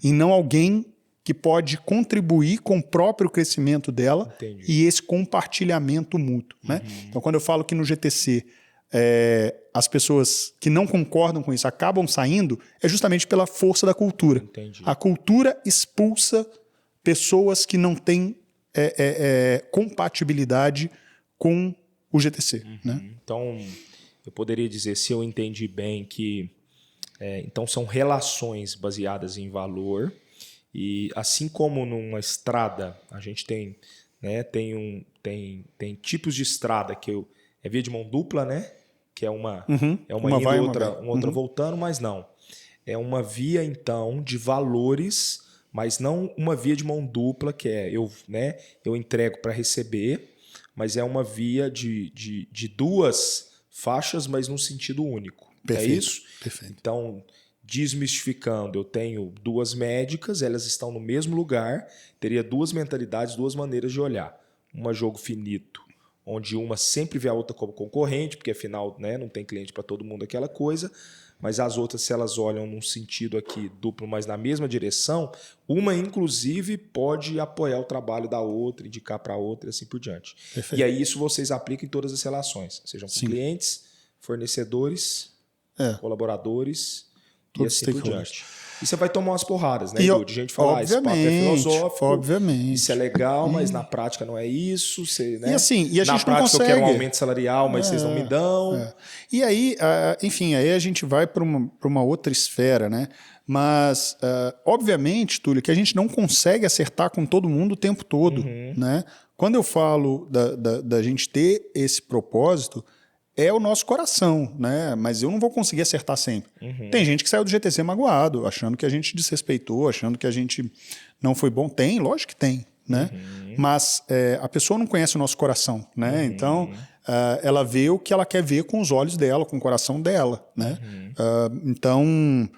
E não alguém que pode contribuir com o próprio crescimento dela. Entendi. E esse compartilhamento mútuo. Né? Então, quando eu falo que no GTC as pessoas que não concordam com isso acabam saindo, é justamente pela força da cultura.
Entendi.
A cultura expulsa pessoas que não têm compatibilidade com o GTC. Né?
Então, eu poderia dizer, se eu entendi bem, que então são relações baseadas em valor. E assim como numa estrada, a gente tem, né, tem tipos de estrada que é via de mão dupla, né? Que é uma indo e outra voltando, mas não. É uma via, então, de valores, mas não uma via de mão dupla, que eu entrego para receber, mas é uma via de duas faixas, mas num sentido único.
Perfeito,
é isso?
Perfeito.
Então, desmistificando, eu tenho duas médicas, elas estão no mesmo lugar, teria duas mentalidades, duas maneiras de olhar. Uma jogo finito, onde uma sempre vê a outra como concorrente, porque afinal, né, não tem cliente para todo mundo, aquela coisa, mas as outras, se elas olham num sentido aqui duplo, mas na mesma direção, uma inclusive pode apoiar o trabalho da outra, indicar para a outra e assim por diante. Perfeito. E aí isso vocês aplicam em todas as relações, sejam com clientes, fornecedores, colaboradores e assim por diante. E você vai tomar umas porradas, né, Edu? De gente falar, esse papo é filosófico,
obviamente.
Isso é legal, mas na prática não é isso. Você, né?
E assim, e a gente
na prática
não consegue.
Eu quero um aumento salarial, mas vocês não me dão.
E aí, enfim, aí a gente vai para uma outra esfera, né? Mas, obviamente, Túlio, que a gente não consegue acertar com todo mundo o tempo todo, né? Quando eu falo da gente ter esse propósito, é o nosso coração, né? Mas eu não vou conseguir acertar sempre. Tem gente que saiu do GTC magoado, achando que a gente desrespeitou, achando que a gente não foi bom. Tem, lógico que tem, né? Mas a pessoa não conhece o nosso coração, né? Então, ela vê o que ela quer ver com os olhos dela, com o coração dela, né? Então,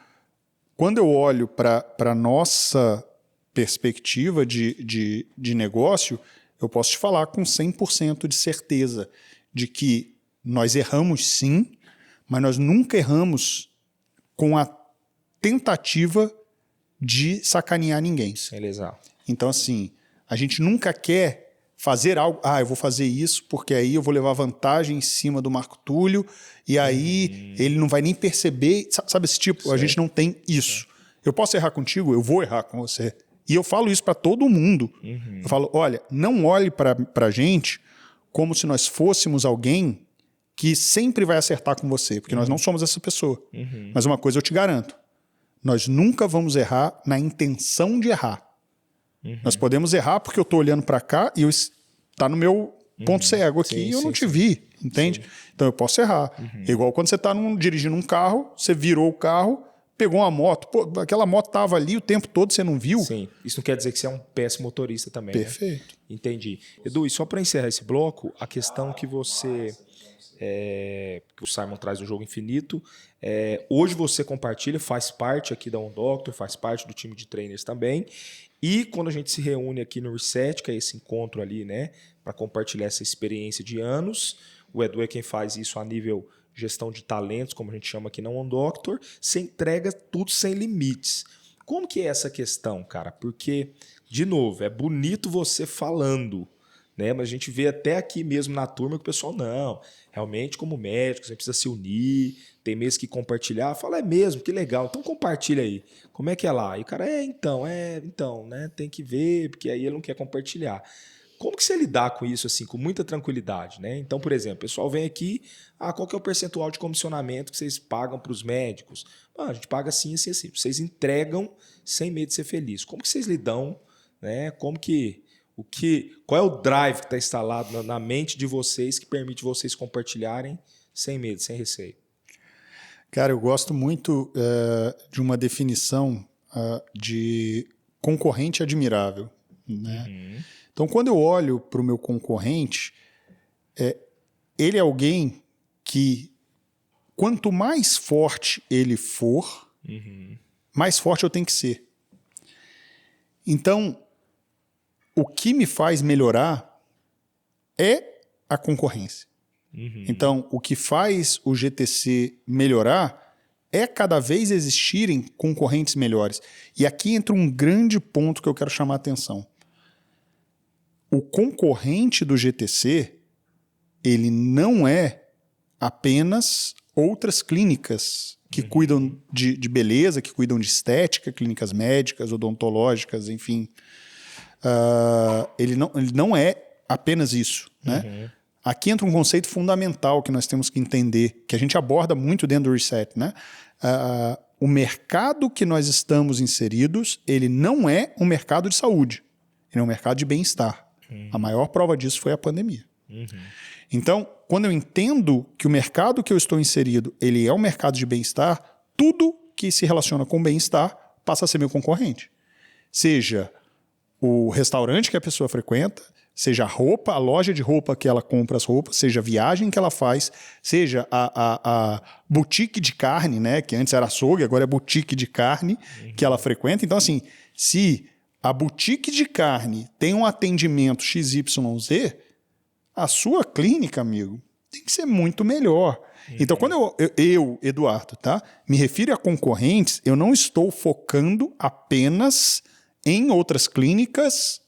quando eu olho para a nossa perspectiva de negócio, eu posso te falar com 100% de certeza de que nós erramos sim, mas nós nunca erramos com a tentativa de sacanear ninguém.
Beleza.
Então, assim, a gente nunca quer fazer algo, eu vou fazer isso porque aí eu vou levar vantagem em cima do Marco Túlio e aí ele não vai nem perceber, sabe esse tipo? Certo. A gente não tem isso. Eu posso errar contigo? Eu vou errar com você. E eu falo isso para todo mundo. Eu falo, olha, não olhe para a gente como se nós fôssemos alguém que sempre vai acertar com você, porque nós não somos essa pessoa. Mas uma coisa eu te garanto, nós nunca vamos errar na intenção de errar. Nós podemos errar porque eu estou olhando para cá e está no meu ponto cego aqui e eu não te vi, entende? Então eu posso errar. É igual quando você está dirigindo um carro, você virou o carro, pegou uma moto, pô, aquela moto estava ali o tempo todo, você não viu?
Sim, isso não quer dizer que você é um péssimo motorista também.
Perfeito.
Né? Entendi. Edu, e só para encerrar esse bloco, a questão que você... que o Simon traz do Jogo Infinito. Hoje você compartilha, faz parte aqui da OnDoctor, faz parte do time de trainers também. E quando a gente se reúne aqui no Reset, que é esse encontro ali, né, para compartilhar essa experiência de anos, o Edu é quem faz isso a nível gestão de talentos, como a gente chama aqui na OnDoctor, você entrega tudo sem limites. Como que é essa questão, cara? Porque, de novo, é bonito você falando, né? Mas a gente vê até aqui mesmo na turma que o pessoal, não, realmente como médico, você precisa se unir, tem mesmo que compartilhar. Fala, é mesmo, que legal, então compartilha aí. Como é que é lá? E o cara, então, né? Tem que ver, porque aí ele não quer compartilhar. Como que você lidar com isso assim, com muita tranquilidade, né? Então, por exemplo, o pessoal vem aqui, qual que é o percentual de comissionamento que vocês pagam para os médicos? A gente paga assim, assim, assim. Vocês entregam sem medo de ser feliz. Como que vocês lidam, né? Qual é o drive que está instalado na mente de vocês que permite vocês compartilharem sem medo, sem receio?
Cara, eu gosto muito de uma definição de concorrente admirável, né? Então, quando eu olho para o meu concorrente, ele é alguém que, quanto mais forte ele for, mais forte eu tenho que ser. Então, o que me faz melhorar é a concorrência. Então, o que faz o GTC melhorar é cada vez existirem concorrentes melhores. E aqui entra um grande ponto que eu quero chamar a atenção. O concorrente do GTC, ele não é apenas outras clínicas que cuidam de beleza, que cuidam de estética, clínicas médicas, odontológicas, enfim. Ele não é apenas isso, né? Aqui entra um conceito fundamental que nós temos que entender, que a gente aborda muito dentro do Reset, né? O mercado que nós estamos inseridos, ele não é um mercado de saúde, ele é um mercado de bem-estar. A maior prova disso foi a pandemia. Então, quando eu entendo que o mercado que eu estou inserido, ele é um mercado de bem-estar, tudo que se relaciona com bem-estar passa a ser meu concorrente. Seja o restaurante que a pessoa frequenta, seja a roupa, a loja de roupa que ela compra as roupas, seja a viagem que ela faz, seja a boutique de carne, né, que antes era açougue, agora é boutique de carne que ela frequenta. Então, assim, se a boutique de carne tem um atendimento XYZ, a sua clínica, amigo, tem que ser muito melhor. Então, quando eu, Eduardo, tá, me refiro a concorrentes, eu não estou focando apenas em outras clínicas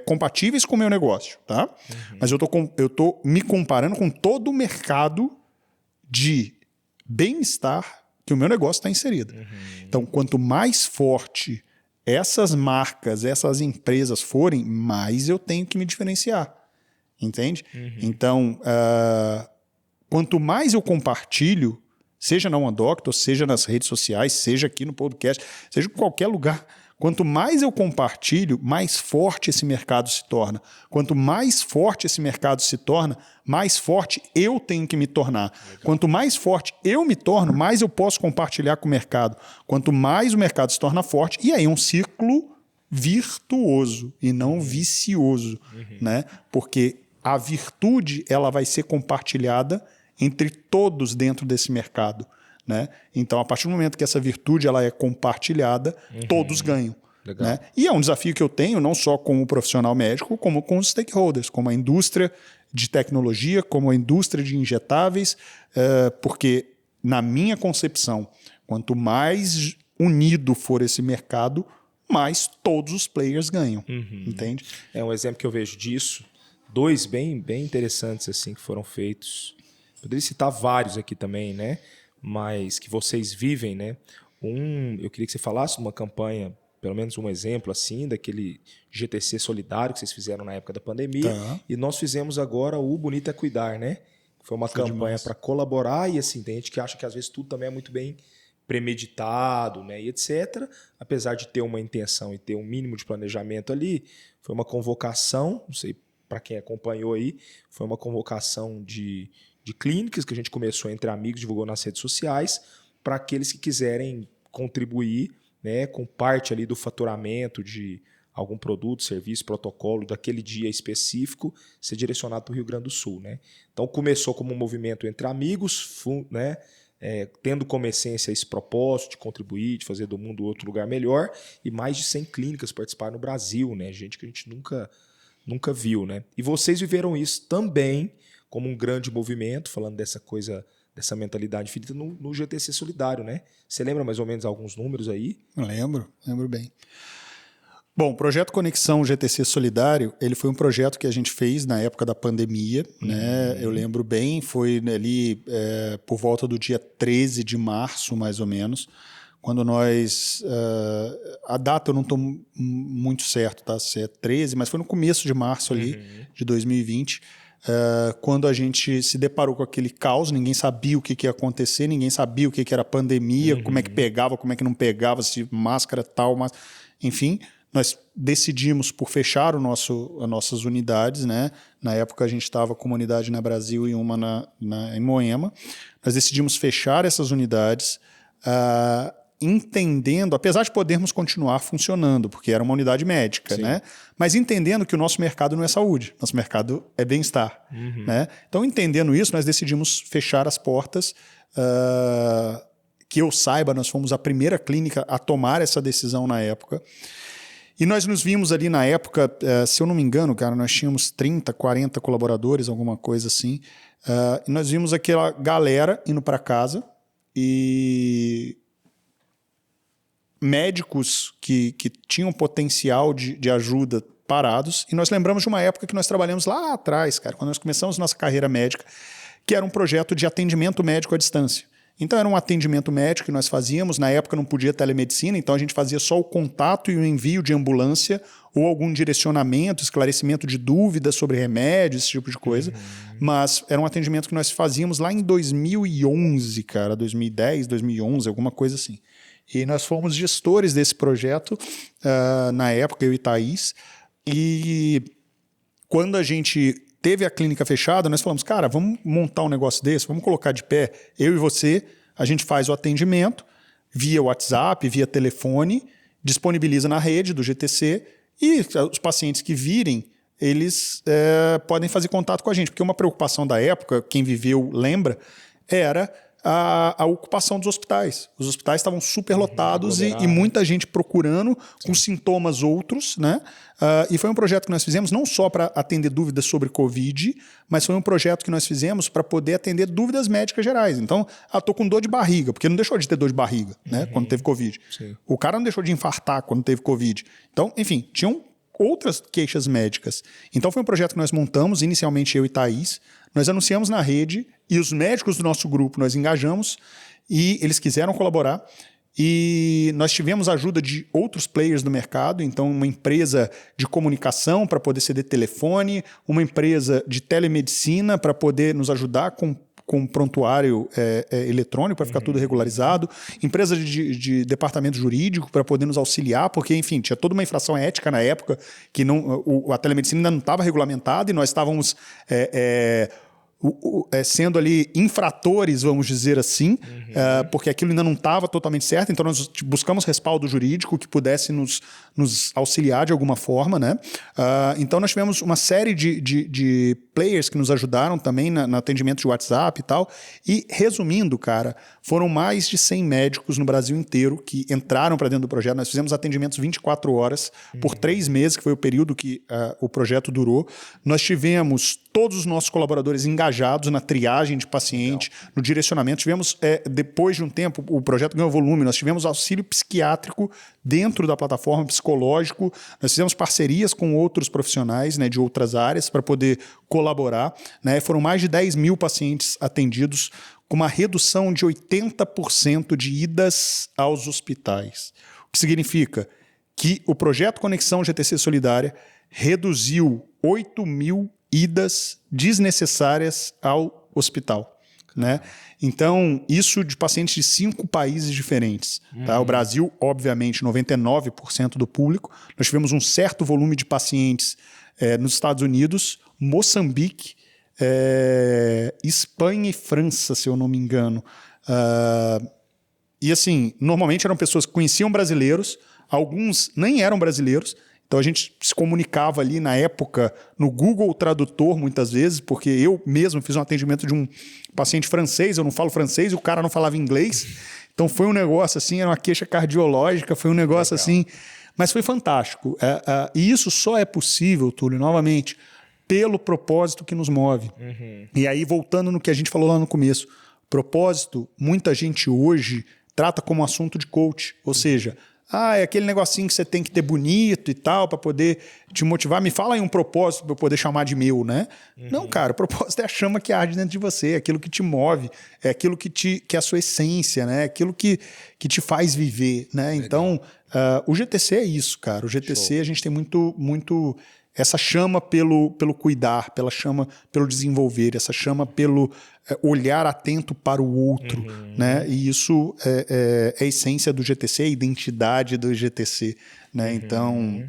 compatíveis com o meu negócio, tá? Mas eu tô me comparando com todo o mercado de bem-estar que o meu negócio está inserido. Então, quanto mais forte essas marcas, essas empresas forem, mais eu tenho que me diferenciar. Entende? Então, quanto mais eu compartilho, seja na OneDoctor, seja nas redes sociais, seja aqui no podcast, seja em qualquer lugar, quanto mais eu compartilho, mais forte esse mercado se torna. Quanto mais forte esse mercado se torna, mais forte eu tenho que me tornar. Legal. Quanto mais forte eu me torno, mais eu posso compartilhar com o mercado. Quanto mais o mercado se torna forte, e aí é um ciclo virtuoso e não vicioso, né? Porque a virtude ela vai ser compartilhada entre todos dentro desse mercado, né? Então, a partir do momento que essa virtude ela é compartilhada, todos ganham. Né? E é um desafio que eu tenho não só com o profissional médico, como com os stakeholders, como a indústria de tecnologia, como a indústria de injetáveis, porque, na minha concepção, quanto mais unido for esse mercado, mais todos os players ganham. Entende?
É um exemplo que eu vejo disso. Dois bem interessantes assim que foram feitos. Poderia citar vários aqui também, né? Mas que vocês vivem, né? Eu queria que você falasse uma campanha, pelo menos um exemplo assim, daquele GTC solidário que vocês fizeram na época da pandemia. Tá. E nós fizemos agora o Bonito é Cuidar, né? Foi uma campanha para colaborar e assim, tem gente que acha que às vezes tudo também é muito bem premeditado, né, e etc. Apesar de ter uma intenção e ter um mínimo de planejamento ali, foi uma convocação, não sei para quem acompanhou aí, foi uma convocação de clínicas que a gente começou entre amigos, divulgou nas redes sociais, para aqueles que quiserem contribuir, né, com parte ali do faturamento de algum produto, serviço, protocolo daquele dia específico ser direcionado para o Rio Grande do Sul. Né? Então começou como um movimento entre amigos, né, tendo como essência esse propósito de contribuir, de fazer do mundo outro lugar melhor, e mais de 100 clínicas participaram no Brasil, né? Gente que a gente nunca viu. Né? E vocês viveram isso também como um grande movimento, falando dessa coisa, dessa mentalidade infinita no GTC Solidário. Né? Você lembra mais ou menos alguns números aí?
Lembro bem. Bom, o projeto Conexão GTC Solidário, ele foi um projeto que a gente fez na época da pandemia, né? Eu lembro bem, foi ali por volta do dia 13 de março, mais ou menos, quando nós... a data eu não estou muito certo, tá? Se é 13, mas foi no começo de março ali, de 2020, quando a gente se deparou com aquele caos, ninguém sabia o que ia acontecer, ninguém sabia o que era pandemia, como é que pegava, como é que não pegava, se máscara tal, mas... Enfim, nós decidimos por fechar as nossas unidades, né? Na época a gente estava com uma unidade na Brasil e uma em Moema. Nós decidimos fechar essas unidades, entendendo, apesar de podermos continuar funcionando, porque era uma unidade médica, né? Mas entendendo que o nosso mercado não é saúde, nosso mercado é bem-estar. Né? Então, entendendo isso, nós decidimos fechar as portas. Que eu saiba, nós fomos a primeira clínica a tomar essa decisão na época. E nós nos vimos ali na época, se eu não me engano, cara, nós tínhamos 30, 40 colaboradores, alguma coisa assim. E nós vimos aquela galera indo para casa e médicos que tinham potencial de ajuda parados. E nós lembramos de uma época que nós trabalhamos lá atrás, cara, quando nós começamos nossa carreira médica, que era um projeto de atendimento médico à distância. Então era um atendimento médico que nós fazíamos, na época não podia telemedicina, então a gente fazia só o contato e o envio de ambulância ou algum direcionamento, esclarecimento de dúvidas sobre remédios, esse tipo de coisa. Mas era um atendimento que nós fazíamos lá em 2011, cara, 2010, 2011, alguma coisa assim. E nós fomos gestores desse projeto, na época, eu e Thaís, e quando a gente teve a clínica fechada, nós falamos, cara, vamos montar um negócio desse, vamos colocar de pé, eu e você, a gente faz o atendimento via WhatsApp, via telefone, disponibiliza na rede do GTC e os pacientes que virem, eles podem fazer contato com a gente, porque uma preocupação da época, quem viveu lembra, era a ocupação dos hospitais. Os hospitais estavam super lotados e muita gente procurando com sintomas outros, né? E foi um projeto que nós fizemos não só para atender dúvidas sobre Covid, mas foi um projeto que nós fizemos para poder atender dúvidas médicas gerais. Então, estou com dor de barriga, porque não deixou de ter dor de barriga, né? Quando teve Covid.
Sim.
O cara não deixou de infartar quando teve Covid. Então, enfim, tinham outras queixas médicas. Então, foi um projeto que nós montamos, inicialmente eu e Thaís. Nós anunciamos na rede e os médicos do nosso grupo nós engajamos e eles quiseram colaborar. E nós tivemos a ajuda de outros players do mercado, então uma empresa de comunicação para poder ceder telefone, uma empresa de telemedicina para poder nos ajudar com prontuário eletrônico para ficar tudo regularizado, empresa de departamento jurídico para poder nos auxiliar, porque, enfim, tinha toda uma infração ética na época que a telemedicina ainda não estava regulamentada e nós estávamos sendo ali infratores, vamos dizer assim, porque aquilo ainda não estava totalmente certo, então nós buscamos respaldo jurídico que pudesse nos auxiliar de alguma forma, né? Então nós tivemos uma série de players que nos ajudaram também no atendimento de WhatsApp e tal, e resumindo, cara, foram mais de 100 médicos no Brasil inteiro que entraram para dentro do projeto. Nós fizemos atendimentos 24 horas por 3 meses, que foi o período que o projeto durou. Nós tivemos todos os nossos colaboradores engajados na triagem de paciente, no direcionamento. Tivemos, depois de um tempo, o projeto ganhou volume, nós tivemos auxílio psiquiátrico dentro da plataforma, psicológico, nós fizemos parcerias com outros profissionais, né, de outras áreas para poder colaborar, né? Foram mais de 10 mil pacientes atendidos, com uma redução de 80% de idas aos hospitais. O que significa que o projeto Conexão GTC Solidária reduziu 8 mil idas desnecessárias ao hospital, né? Então, isso de pacientes de 5 países diferentes. Tá? O Brasil, obviamente, 99% do público. Nós tivemos um certo volume de pacientes nos Estados Unidos, Moçambique, Espanha e França, se eu não me engano. E assim, normalmente eram pessoas que conheciam brasileiros, alguns nem eram brasileiros. Então a gente se comunicava ali na época no Google Tradutor muitas vezes, porque eu mesmo fiz um atendimento de um paciente francês, eu não falo francês e o cara não falava inglês. Então foi um negócio assim, era uma queixa cardiológica, foi um negócio assim, mas foi fantástico. E isso só é possível, Túlio, novamente, pelo propósito que nos move. E aí, voltando no que a gente falou lá no começo, propósito, muita gente hoje trata como assunto de coach, ou seja, é aquele negocinho que você tem que ter bonito e tal para poder te motivar. Me fala aí um propósito para eu poder chamar de meu, né? Não, cara, o propósito é a chama que arde dentro de você, é aquilo que te move, é aquilo que é a sua essência, né? É aquilo que te faz viver, né? Legal. Então, o GTC é isso, cara. O GTC, a gente tem muito essa chama pelo cuidar, pela chama pelo desenvolver, essa chama pelo olhar atento para o outro, né? E isso é a essência do GTC, a identidade do GTC, né? Então,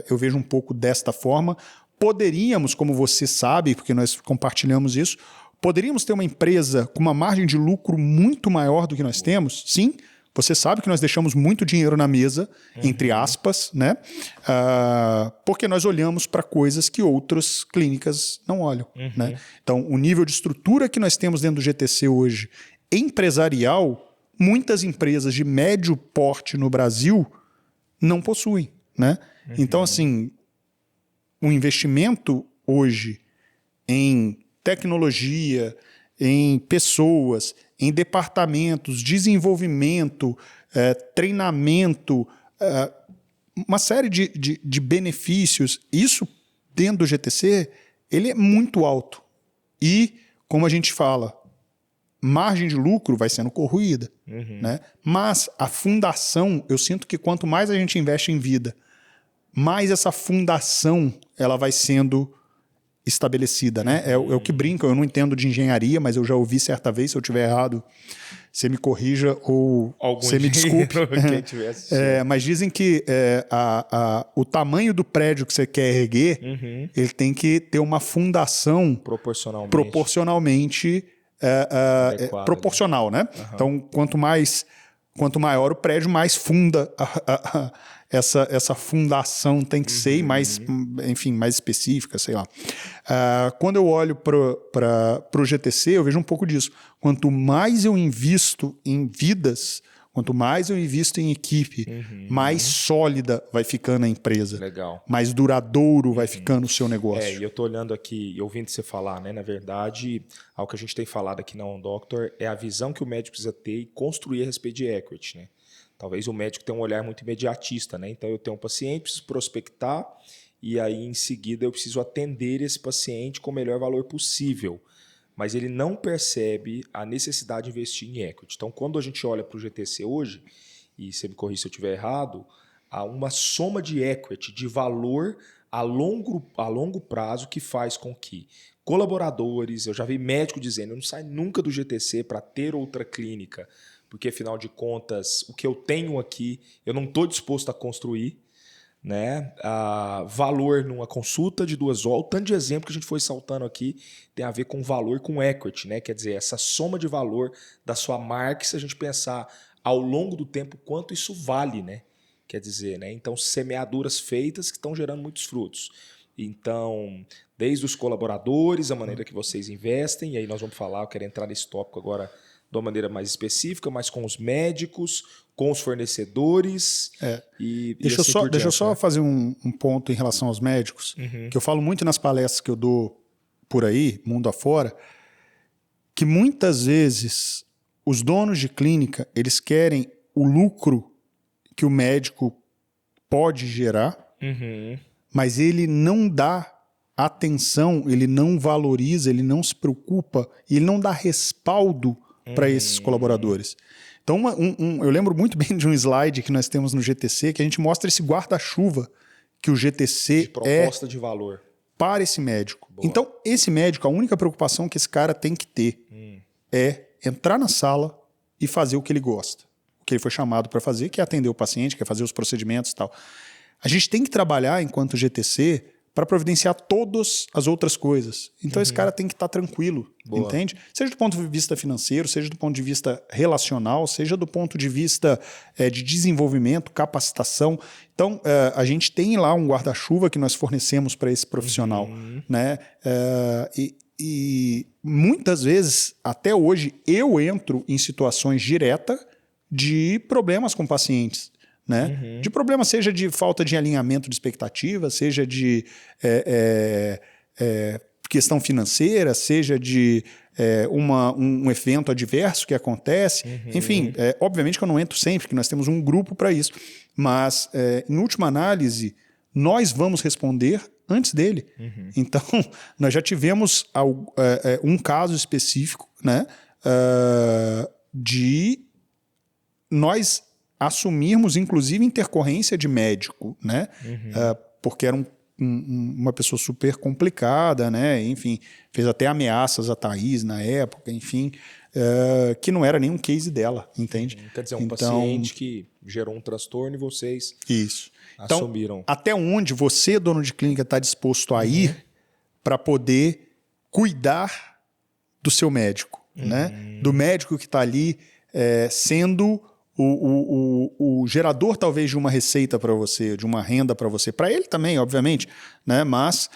eu vejo um pouco desta forma. Poderíamos, como você sabe, porque nós compartilhamos isso, poderíamos ter uma empresa com uma margem de lucro muito maior do que nós temos? Sim. Você sabe que nós deixamos muito dinheiro na mesa, entre aspas, né? Porque nós olhamos para coisas que outras clínicas não olham. Né? Então, o nível de estrutura que nós temos dentro do GTC hoje, empresarial, muitas empresas de médio porte no Brasil não possuem. Né? Então, assim, o investimento hoje em tecnologia, em pessoas, em departamentos, desenvolvimento, treinamento, uma série de benefícios. Isso, dentro do GTC, ele é muito alto. E, como a gente fala, margem de lucro vai sendo corroída. Né? Mas a fundação, eu sinto que quanto mais a gente investe em vida, mais essa fundação ela vai sendo estabelecida, né? É o que brinca, eu não entendo de engenharia, mas eu já ouvi certa vez, se eu estiver errado, você me corrija ou você me desculpe. Mas dizem que o tamanho do prédio que você quer erguer, ele tem que ter uma fundação proporcionalmente proporcional, né? Então, quanto maior o prédio, mais funda essa fundação tem que ser, mais específica, sei lá. Quando eu olho para o GTC, eu vejo um pouco disso. Quanto mais eu invisto em vidas, quanto mais eu invisto em equipe, mais sólida vai ficando a empresa.
Legal.
Mais duradouro vai ficando o seu negócio.
E eu estou olhando aqui e ouvindo você falar, né? Na verdade, algo que a gente tem falado aqui na OnDoctor é a visão que o médico precisa ter e construir a respeito de equity, né? Talvez o médico tenha um olhar muito imediatista, né? Então eu tenho um paciente, preciso prospectar e aí em seguida eu preciso atender esse paciente com o melhor valor possível. Mas ele não percebe a necessidade de investir em equity. Então quando a gente olha para o GTC hoje, e você me corrija se eu estiver errado, há uma soma de equity, de valor a longo prazo que faz com que colaboradores, eu já vi médico dizendo, eu não saio nunca do GTC para ter outra clínica, porque, afinal de contas, o que eu tenho aqui, eu não estou disposto a construir. Né? Valor numa consulta de 2 horas, o tanto de exemplo que a gente foi saltando aqui tem a ver com valor, com equity. Né? Quer dizer, essa soma de valor da sua marca, se a gente pensar ao longo do tempo quanto isso vale. Né? Quer dizer, né? Então, semeaduras feitas que estão gerando muitos frutos. Então, desde os colaboradores, a maneira que vocês investem, e aí nós vamos falar, eu quero entrar nesse tópico agora de uma maneira mais específica, mas com os médicos, com os fornecedores.
Deixa eu só fazer um ponto em relação aos médicos, que eu falo muito nas palestras que eu dou por aí, mundo afora, que muitas vezes os donos de clínica, eles querem o lucro que o médico pode gerar, mas ele não dá atenção, ele não valoriza, ele não se preocupa, e ele não dá respaldo para esses colaboradores. Então, eu lembro muito bem de um slide que nós temos no GTC, que a gente mostra esse guarda-chuva que o GTC
de proposta de valor
para esse médico.
Boa.
Então, esse médico, a única preocupação que esse cara tem que ter é entrar na sala e fazer o que ele gosta. O que ele foi chamado para fazer, que é atender o paciente, que é fazer os procedimentos e tal. A gente tem que trabalhar, enquanto GTC, para providenciar todas as outras coisas. Então esse cara tem que estar tranquilo, entende? Seja do ponto de vista financeiro, seja do ponto de vista relacional, seja do ponto de vista de desenvolvimento, capacitação. Então a gente tem lá um guarda-chuva que nós fornecemos para esse profissional. Né? E muitas vezes, até hoje, eu entro em situações diretas de problemas com pacientes. Né? De problema, seja de falta de alinhamento de expectativa, seja de questão financeira, seja de um evento adverso que acontece. Enfim, obviamente que eu não entro sempre, porque nós temos um grupo para isso. Mas, em última análise, nós vamos responder antes dele. Então, nós já tivemos um caso específico, né, de nós assumirmos, inclusive, intercorrência de médico, né? Porque era uma pessoa super complicada, né? Enfim, fez até ameaças a Thaís na época, enfim, que não era nenhum case dela, entende?
Quer dizer, paciente que gerou um transtorno e vocês assumiram.
Então, até onde você, dono de clínica, está disposto a ir para poder cuidar do seu médico, né? Do médico que está ali sendo o gerador, talvez, de uma receita para você, de uma renda para você. Para ele também, obviamente, né? Mas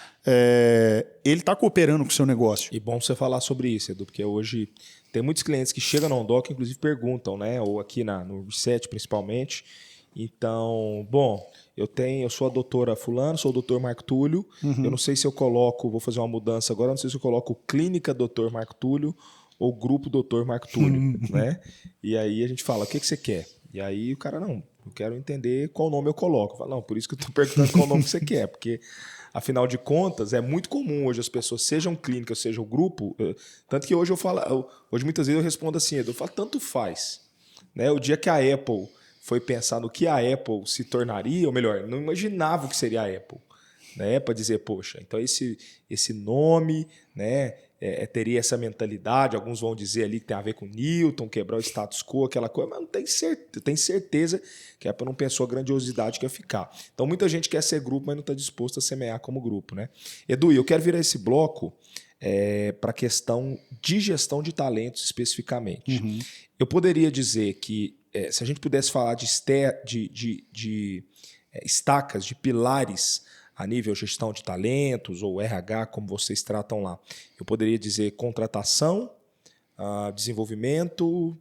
ele está cooperando com o seu negócio.
E bom você falar sobre isso, Edu, porque hoje tem muitos clientes que chegam na OnDoc, inclusive perguntam, né? Ou aqui no Reset, principalmente. Então, bom, eu sou a doutora fulano, sou o doutor Marco Túlio. Eu não sei se eu coloco, vou fazer uma mudança agora, não sei se eu coloco Clínica Doutor Marco Túlio ou Grupo Doutor Marco Túlio, né? E aí a gente fala, o que você quer? E aí o cara, não, eu quero entender qual nome eu coloco. Eu falo, não, por isso que eu estou perguntando qual nome você quer, porque afinal de contas é muito comum hoje as pessoas, sejam clínicas, seja o grupo, tanto que hoje hoje muitas vezes eu respondo assim, eu falo, tanto faz, né? O dia que a Apple foi pensar no que a Apple se tornaria, ou melhor, não imaginava o que seria a Apple, né? Para dizer, poxa, então esse nome, né? Teria essa mentalidade, alguns vão dizer ali que tem a ver com Newton, quebrar o status quo, aquela coisa, mas não tem certeza que a Apple não pensou a grandiosidade que ia ficar. Então muita gente quer ser grupo, mas não está disposto a semear como grupo, né? Edu, eu quero virar esse bloco para a questão de gestão de talentos especificamente. Eu poderia dizer que se a gente pudesse falar de estacas, de pilares a nível gestão de talentos ou RH, como vocês tratam lá, eu poderia dizer contratação, desenvolvimento,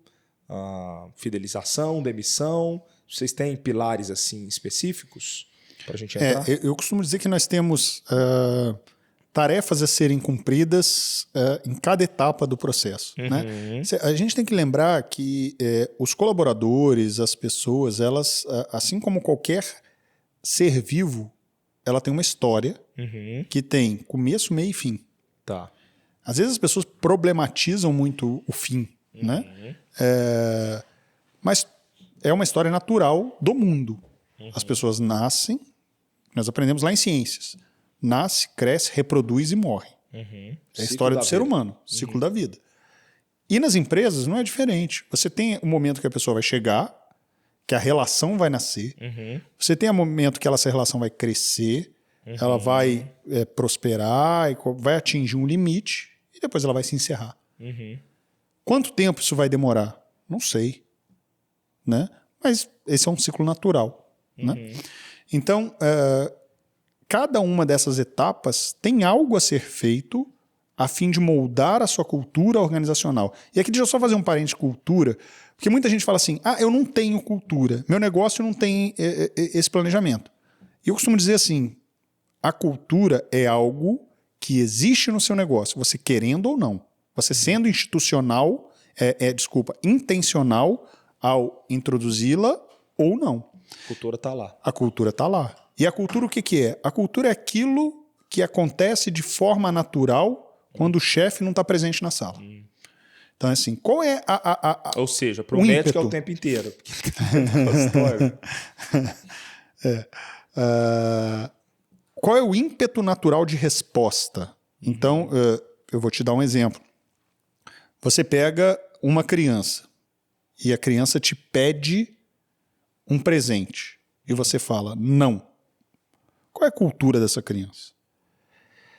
fidelização, demissão. Vocês têm pilares assim específicos para a gente entrar?
Eu costumo dizer que nós temos tarefas a serem cumpridas em cada etapa do processo. Né? A gente tem que lembrar que os colaboradores, as pessoas, elas, assim como qualquer ser vivo, ela tem uma história que tem começo, meio e fim.
Tá.
Às vezes as pessoas problematizam muito o fim, né? Mas é uma história natural do mundo. As pessoas nascem, nós aprendemos lá em ciências, nasce, cresce, reproduz e morre. É a história do ser humano, ciclo da vida. E nas empresas não é diferente. Você tem o momento que a pessoa vai chegar, que a relação vai nascer. Você tem o momento que essa relação vai crescer, ela vai prosperar, e vai atingir um limite e depois ela vai se encerrar. Quanto tempo isso vai demorar? Não sei. Né? Mas esse é um ciclo natural. Né? Então, cada uma dessas etapas tem algo a ser feito a fim de moldar a sua cultura organizacional. E aqui deixa eu só fazer um parênteses de cultura, porque muita gente fala assim, eu não tenho cultura, meu negócio não tem esse planejamento. E eu costumo dizer assim, a cultura é algo que existe no seu negócio, você querendo ou não. Você sendo intencional ao introduzi-la ou não.
A cultura está lá.
A cultura está lá. E a cultura o que é? A cultura é aquilo que acontece de forma natural quando o chefe não está presente na sala. Então, assim, qual é
Ou seja, para o médico é o tempo inteiro.
Qual é o ímpeto natural de resposta? Então, eu vou te dar um exemplo. Você pega uma criança e a criança te pede um presente e você fala não. Qual é a cultura dessa criança?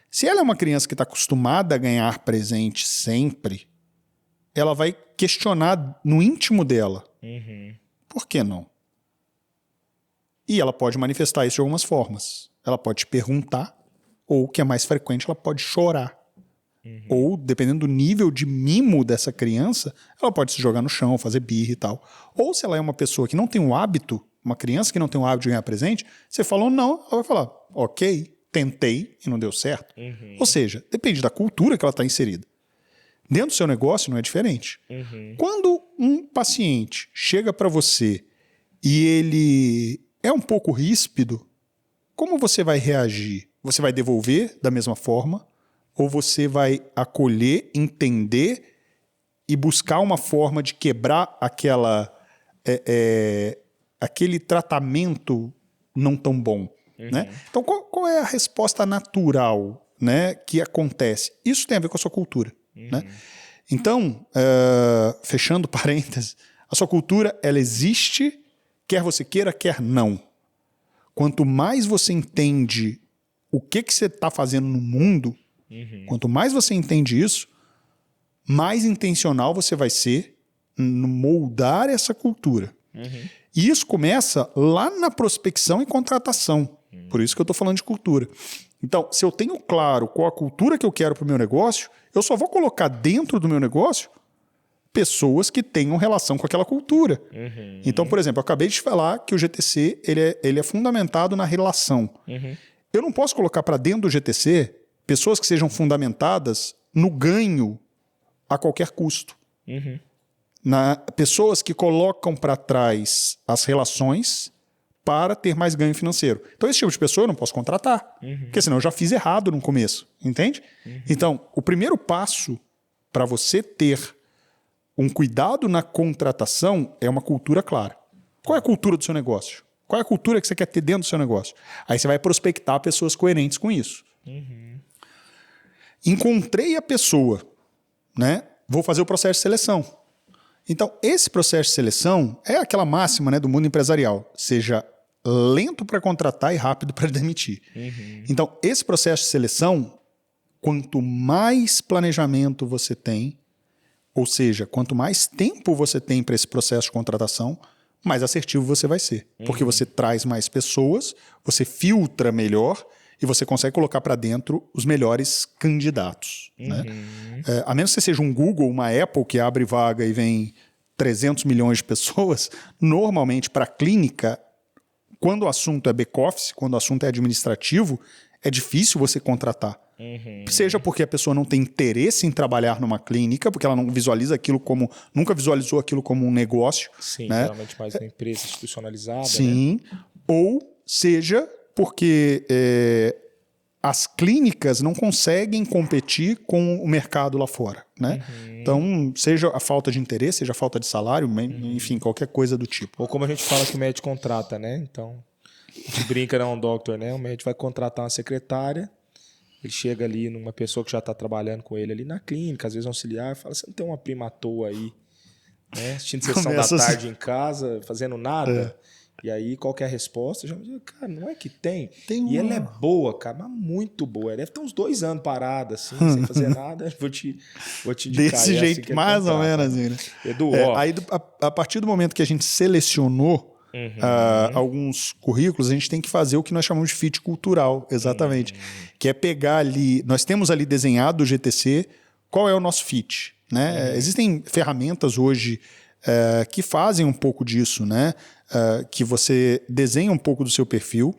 Se ela é uma criança que está acostumada a ganhar presente sempre, ela vai questionar no íntimo dela. Por que não? E ela pode manifestar isso de algumas formas. Ela pode te perguntar, ou o que é mais frequente, ela pode chorar. Ou, dependendo do nível de mimo dessa criança, ela pode se jogar no chão, fazer birra e tal. Ou se ela é uma pessoa que não tem o hábito, uma criança que não tem o hábito de ganhar presente, você falou não, ela vai falar, ok, tentei e não deu certo. Ou seja, depende da cultura que ela está inserida. Dentro do seu negócio não é diferente. Quando um paciente chega para você e ele é um pouco ríspido, como você vai reagir? Você vai devolver da mesma forma? Ou você vai acolher, entender e buscar uma forma de quebrar aquele tratamento não tão bom? Né? Então, qual é a resposta natural, né, que acontece? Isso tem a ver com a sua cultura. Né? Então, fechando parênteses, a sua cultura ela existe, quer você queira, quer não. Quanto mais você entende o que você está fazendo no mundo, quanto mais você entende isso, mais intencional você vai ser no moldar essa cultura. E isso começa lá na prospecção e contratação. Por isso que eu estou falando de cultura. Então, se eu tenho claro qual a cultura que eu quero para o meu negócio, eu só vou colocar dentro do meu negócio pessoas que tenham relação com aquela cultura. Então, por exemplo, eu acabei de falar que o GTC ele é fundamentado na relação. Eu não posso colocar para dentro do GTC pessoas que sejam fundamentadas no ganho a qualquer custo. Pessoas que colocam para trás as relações para ter mais ganho financeiro. Então, esse tipo de pessoa eu não posso contratar, porque senão eu já fiz errado no começo, entende? Então, o primeiro passo para você ter um cuidado na contratação é uma cultura clara. Qual é a cultura do seu negócio? Qual é a cultura que você quer ter dentro do seu negócio? Aí você vai prospectar pessoas coerentes com isso. Encontrei a pessoa, né? Vou fazer o processo de seleção. Então, esse processo de seleção é aquela máxima, né, do mundo empresarial. Seja lento para contratar e rápido para demitir. Então, esse processo de seleção, quanto mais planejamento você tem, ou seja, quanto mais tempo você tem para esse processo de contratação, mais assertivo você vai ser. Porque você traz mais pessoas, você filtra melhor e você consegue colocar para dentro os melhores candidatos. Né? A menos que você seja um Google, uma Apple que abre vaga e vem 300 milhões de pessoas, normalmente para a clínica, quando o assunto é back-office, quando o assunto é administrativo, é difícil você contratar. Seja porque a pessoa não tem interesse em trabalhar numa clínica, porque ela não visualiza aquilo como, nunca visualizou aquilo como um negócio.
Sim,
né?
geralmente mais uma empresa institucionalizada.
Sim,
né?
Ou seja porque as clínicas não conseguem competir com o mercado lá fora. Né? Então, seja a falta de interesse, seja a falta de salário, enfim, qualquer coisa do tipo.
Ou como a gente fala que o médico contrata, né? Então, a gente brinca, não, doctor, né? O médico vai contratar uma secretária, ele chega ali numa pessoa que já está trabalhando com ele ali na clínica, às vezes auxiliar, fala, você não tem uma prima à toa aí, né? Assistindo sessão da tarde em casa, fazendo nada? E aí, qual que é a resposta? Já digo, cara, não é que tem. E ela é boa, cara, mas muito boa. Ela deve ter uns 2 anos parada, assim, sem fazer nada. Vou te indicar.
Desse jeito, assim mais ou menos. Né?
Edu,
aí, a partir do momento que a gente selecionou alguns currículos, a gente tem que fazer o que nós chamamos de fit cultural, exatamente. Que é pegar ali... Nós temos ali desenhado o GTC, qual é o nosso fit. Né? Existem ferramentas hoje que fazem um pouco disso, né? Que você desenha um pouco do seu perfil,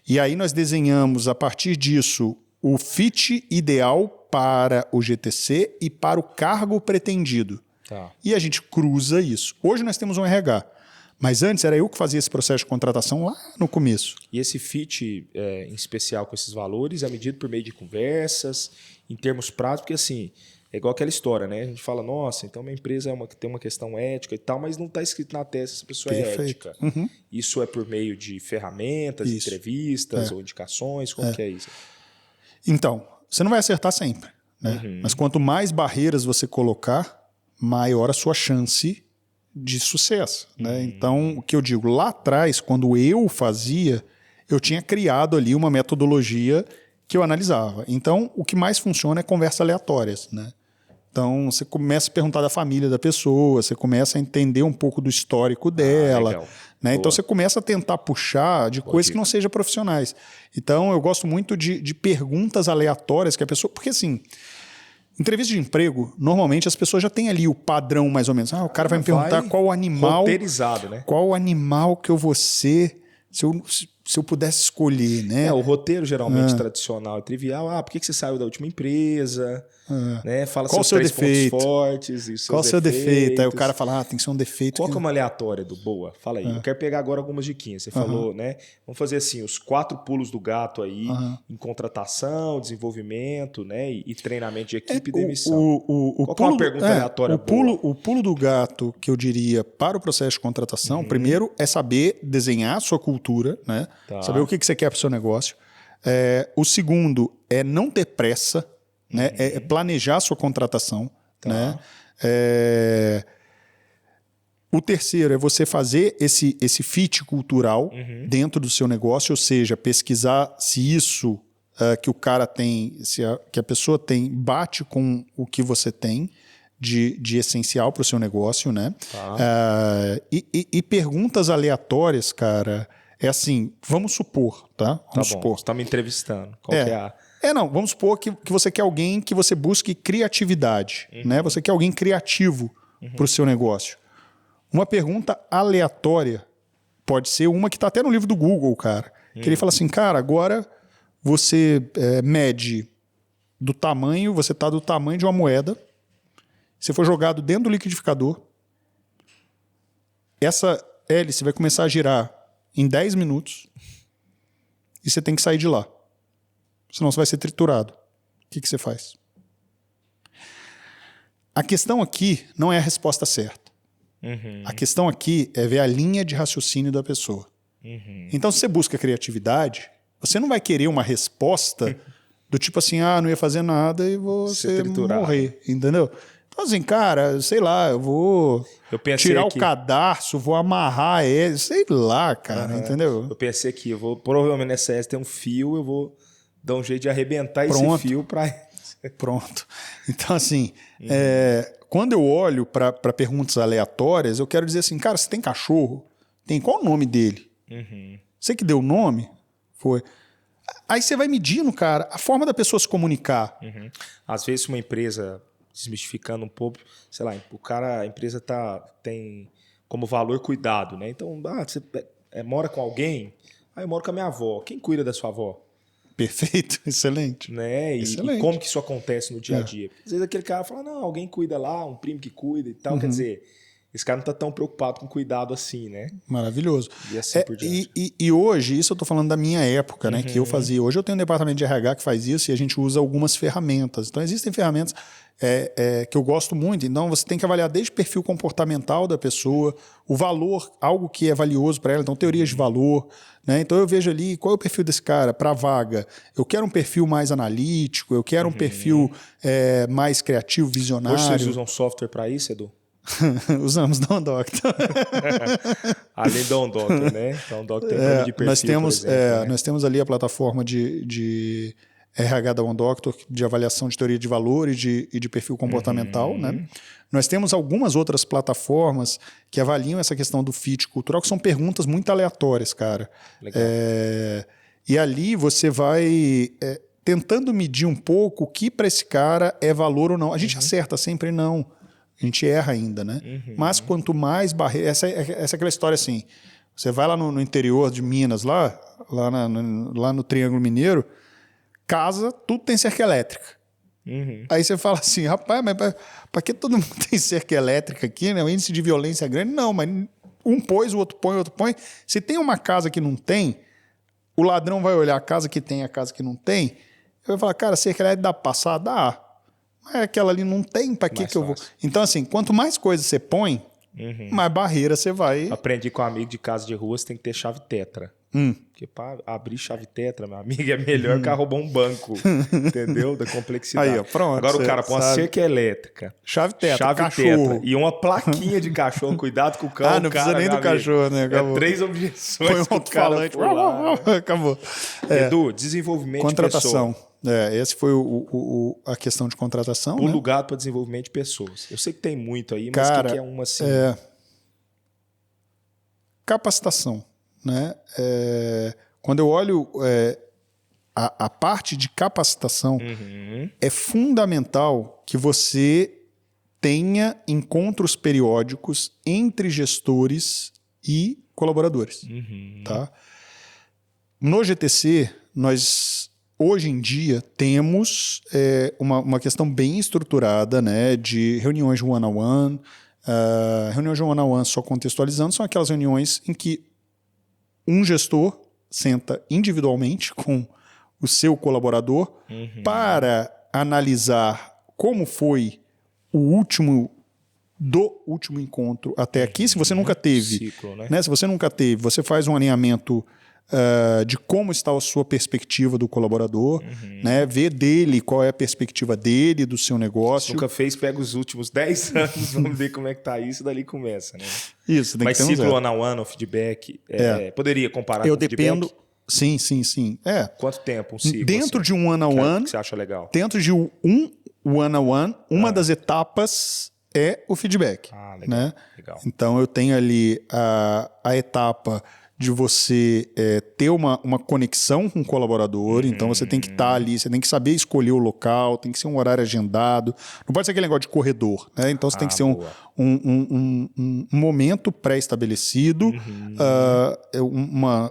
e aí nós desenhamos, a partir disso, o fit ideal para o GTC e para o cargo pretendido.
Tá.
E a gente cruza isso. Hoje nós temos um RH, mas antes era eu que fazia esse processo de contratação lá no começo.
E esse fit, em especial com esses valores, é medido por meio de conversas, em termos práticos, porque assim... É igual aquela história, né? A gente fala, nossa, então uma empresa tem uma questão ética e tal, mas não está escrito na testa se a pessoa é ética. Isso é por meio de ferramentas, entrevistas ou indicações? Como que é isso?
Então, você não vai acertar sempre. Né? Mas quanto mais barreiras você colocar, maior a sua chance de sucesso. Né? Então, o que eu digo, lá atrás, quando eu fazia, eu tinha criado ali uma metodologia que eu analisava. Então, o que mais funciona é conversas aleatórias, né? Então, você começa a perguntar da família da pessoa, você começa a entender um pouco do histórico dela. Né? Então, você começa a tentar puxar de coisas que não sejam profissionais. Então, eu gosto muito de perguntas aleatórias que a pessoa... Porque, assim, entrevista de emprego, normalmente as pessoas já têm ali o padrão, mais ou menos. O cara vai me perguntar qual animal...
Roteirizado, né?
Qual animal que eu vou ser se eu pudesse escolher, né?
O roteiro geralmente tradicional e trivial. Por que você saiu da última empresa? Né? Fala
qual
seus 3
defeito?
pontos fortes e seus
qual o seu
defeitos.
defeito? Aí o cara fala, tem que ser um defeito.
Qual que é uma aleatória do boa? Fala aí. Eu quero pegar agora algumas diquinhas. Você falou, né? Vamos fazer assim, os 4 pulos do gato aí em contratação, desenvolvimento, né? E treinamento de equipe e demissão. Qual que é uma pergunta aleatória boa?
O pulo do gato que eu diria para o processo de contratação, primeiro é saber desenhar a sua cultura, né?
Tá.
Saber o que você quer para o seu negócio. O segundo é não ter pressa, né? É planejar a sua contratação.
Tá.
Né? O terceiro é você fazer esse fit cultural dentro do seu negócio, ou seja, pesquisar se isso que o cara tem, que a pessoa tem, bate com o que você tem de essencial para o seu negócio, né?
Tá.
E perguntas aleatórias, cara, é assim, vamos supor, tá? Vamos supor.
Você está me entrevistando. Qual que é a...
Não, vamos supor que você quer alguém que você busque criatividade, né? Você quer alguém criativo para o seu negócio. Uma pergunta aleatória pode ser uma que está até no livro do Google, cara. Que ele fala assim, cara, agora você mede do tamanho, você está do tamanho de uma moeda, você foi jogado dentro do liquidificador, essa hélice vai começar a girar em 10 minutos e você tem que sair de lá. Senão você vai ser triturado. O que você faz? A questão aqui não é a resposta certa. A questão aqui é ver a linha de raciocínio da pessoa. Então, se você busca criatividade, você não vai querer uma resposta do tipo assim, não ia fazer nada e você morrer, entendeu? Então, assim, cara, sei lá, eu vou tirar o cadarço, vou amarrar ele, sei lá, cara, entendeu?
Eu pensei aqui, provavelmente nessa S tem um fio, eu vou dar um jeito de arrebentar esse fio para...
Pronto. Então, assim, quando eu olho para perguntas aleatórias, eu quero dizer assim, cara, você tem cachorro? Tem. Qual o nome dele? Você que deu o nome? Foi. Aí você vai medindo, cara, a forma da pessoa se comunicar.
Às vezes uma empresa, desmistificando um pouco, sei lá, a empresa tem como valor cuidado, né? Então, você mora com alguém? Eu moro com a minha avó. Quem cuida da sua avó?
Perfeito, excelente.
Né?
Excelente.
E como que isso acontece no dia a dia? Às vezes aquele cara fala, não, alguém cuida lá, um primo que cuida e tal. Quer dizer, esse cara não está tão preocupado com cuidado assim, né?
Maravilhoso.
E assim por diante.
E hoje, isso eu estou falando da minha época, né? Que eu fazia. Hoje eu tenho um departamento de RH que faz isso e a gente usa algumas ferramentas. Então existem ferramentas que eu gosto muito. Então você tem que avaliar desde o perfil comportamental da pessoa, o valor, algo que é valioso para ela. Então teorias de valor. Né? Então eu vejo ali qual é o perfil desse cara para a vaga. Eu quero um perfil mais analítico, eu quero um perfil mais criativo, visionário.
Hoje vocês usam software para isso, Edu?
Usamos da OnDoctor.
Além da OnDoctor, né? Então, OnDoctor tem plano de perfil,
nós temos ali a plataforma de RH da OnDoctor, de avaliação de teoria de valor e de perfil comportamental. Né? Nós temos algumas outras plataformas que avaliam essa questão do fit cultural, que são perguntas muito aleatórias, cara.
Legal.
E ali você vai tentando medir um pouco o que para esse cara é valor ou não. A gente acerta sempre não. A gente erra ainda, né? Mas quanto mais barreira... Essa é aquela história assim, você vai lá no interior de Minas, lá no Triângulo Mineiro, casa, tudo tem cerca elétrica. Aí você fala assim, rapaz, mas para que todo mundo tem cerca elétrica aqui, né? O índice de violência é grande? Não, mas um pôs, o outro põe, o outro põe. Se tem uma casa que não tem, o ladrão vai olhar a casa que tem e a casa que não tem, ele vai falar, cara, cerca elétrica dá pra passar? Dá. Mas aquela ali não tem, para que eu vou... Então, assim, quanto mais coisas você põe, mais barreira você vai...
Aprendi com um amigo de casa de rua, você tem que ter chave tetra. Porque para abrir chave tetra, meu amigo, é melhor que roubar um banco. Entendeu? Da complexidade.
Aí, ó, pronto.
Agora o cara põe uma cerca elétrica.
Chave tetra,
tetra. E uma plaquinha de cachorro. Cuidado com o cão.
Não precisa nem do cachorro, né?
Acabou. 3 objeções.
Põe um alto-falante. Acabou.
Edu, desenvolvimento
contratação.
de pessoa.
Essa foi a questão de contratação.
Pulo gato para desenvolvimento de pessoas. Eu sei que tem muito aí, mas o que é uma assim?
Capacitação. Né? Quando eu olho a parte de capacitação, é fundamental que você tenha encontros periódicos entre gestores e colaboradores. Tá? No GTC, nós... Hoje em dia, temos uma questão bem estruturada, né, de reuniões de one-on-one. Reuniões de one-on-one, só contextualizando, são aquelas reuniões em que um gestor senta individualmente com o seu colaborador para analisar como foi o último encontro até aqui. Se você nunca teve,
ciclo,
né? Se você nunca teve, você faz um alinhamento de como está a sua perspectiva do colaborador, né? Ver dele qual é a perspectiva dele, do seu negócio.
Nunca fez, pega os últimos 10 anos, vamos ver como é que tá isso, dali começa, né?
Isso, tem
Mas
que ter
ciclo one-on-one, o feedback, poderia comparar com o feedback?
Sim.
Quanto tempo um ciclo?
Dentro de um one-on-one,
que você acha legal?
Dentro de um one-on-one, uma das etapas é o feedback.
Legal,
né?
legal.
Então eu tenho ali a etapa de você ter uma conexão com o colaborador, então você tem que estar ali, você tem que saber escolher o local, tem que ser um horário agendado, não pode ser aquele negócio de corredor, né? Então você tem que ser um momento pré-estabelecido,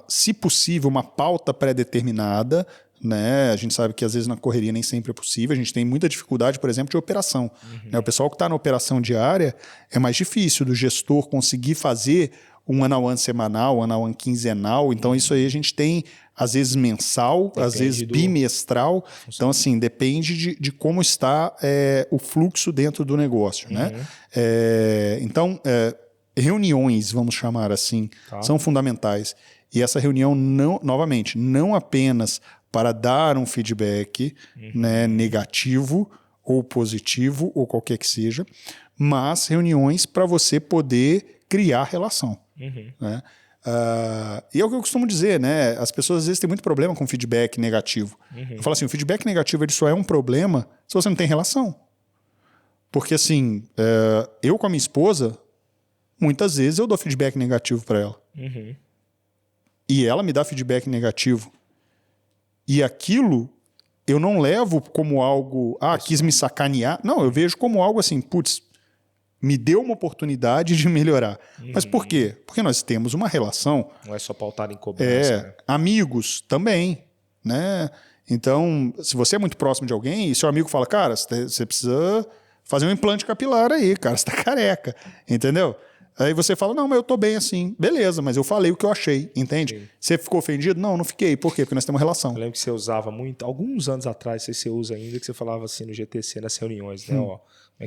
se possível, uma pauta pré-determinada, né? A gente sabe que às vezes na correria nem sempre é possível, a gente tem muita dificuldade, por exemplo, de operação. Né? O pessoal que está na operação diária é mais difícil do gestor conseguir fazer um one-on-one semanal, one-on-one quinzenal. Então, isso aí a gente tem, às vezes, mensal, às vezes bimestral. Então, assim, depende de como está o fluxo dentro do negócio. Né? Então, reuniões, vamos chamar assim, são fundamentais. E essa reunião, novamente, não apenas para dar um feedback né, negativo ou positivo, ou qualquer que seja, mas reuniões para você poder criar relação. Né? E é o que eu costumo dizer, né? As pessoas às vezes têm muito problema com feedback negativo. Eu falo assim, o feedback negativo ele só é um problema se você não tem relação. Porque assim, eu com a minha esposa, muitas vezes eu dou feedback negativo para ela. E ela me dá feedback negativo. E aquilo eu não levo como algo, quis me sacanear. Não, eu vejo como algo assim, putz, me deu uma oportunidade de melhorar. Mas por quê? Porque nós temos uma relação.
Não é só pautado em cobrança. Né?
Amigos também, né? Então, se você é muito próximo de alguém e seu amigo fala, cara, você precisa fazer um implante capilar aí, cara, você tá careca, entendeu? Aí você fala, não, mas eu tô bem assim. Beleza, mas eu falei o que eu achei, entende? Sim. Você ficou ofendido? Não fiquei. Por quê? Porque nós temos relação.
Eu lembro que você usava muito, alguns anos atrás, não sei se você usa ainda, que você falava assim no GTC, nas reuniões, né? Ó,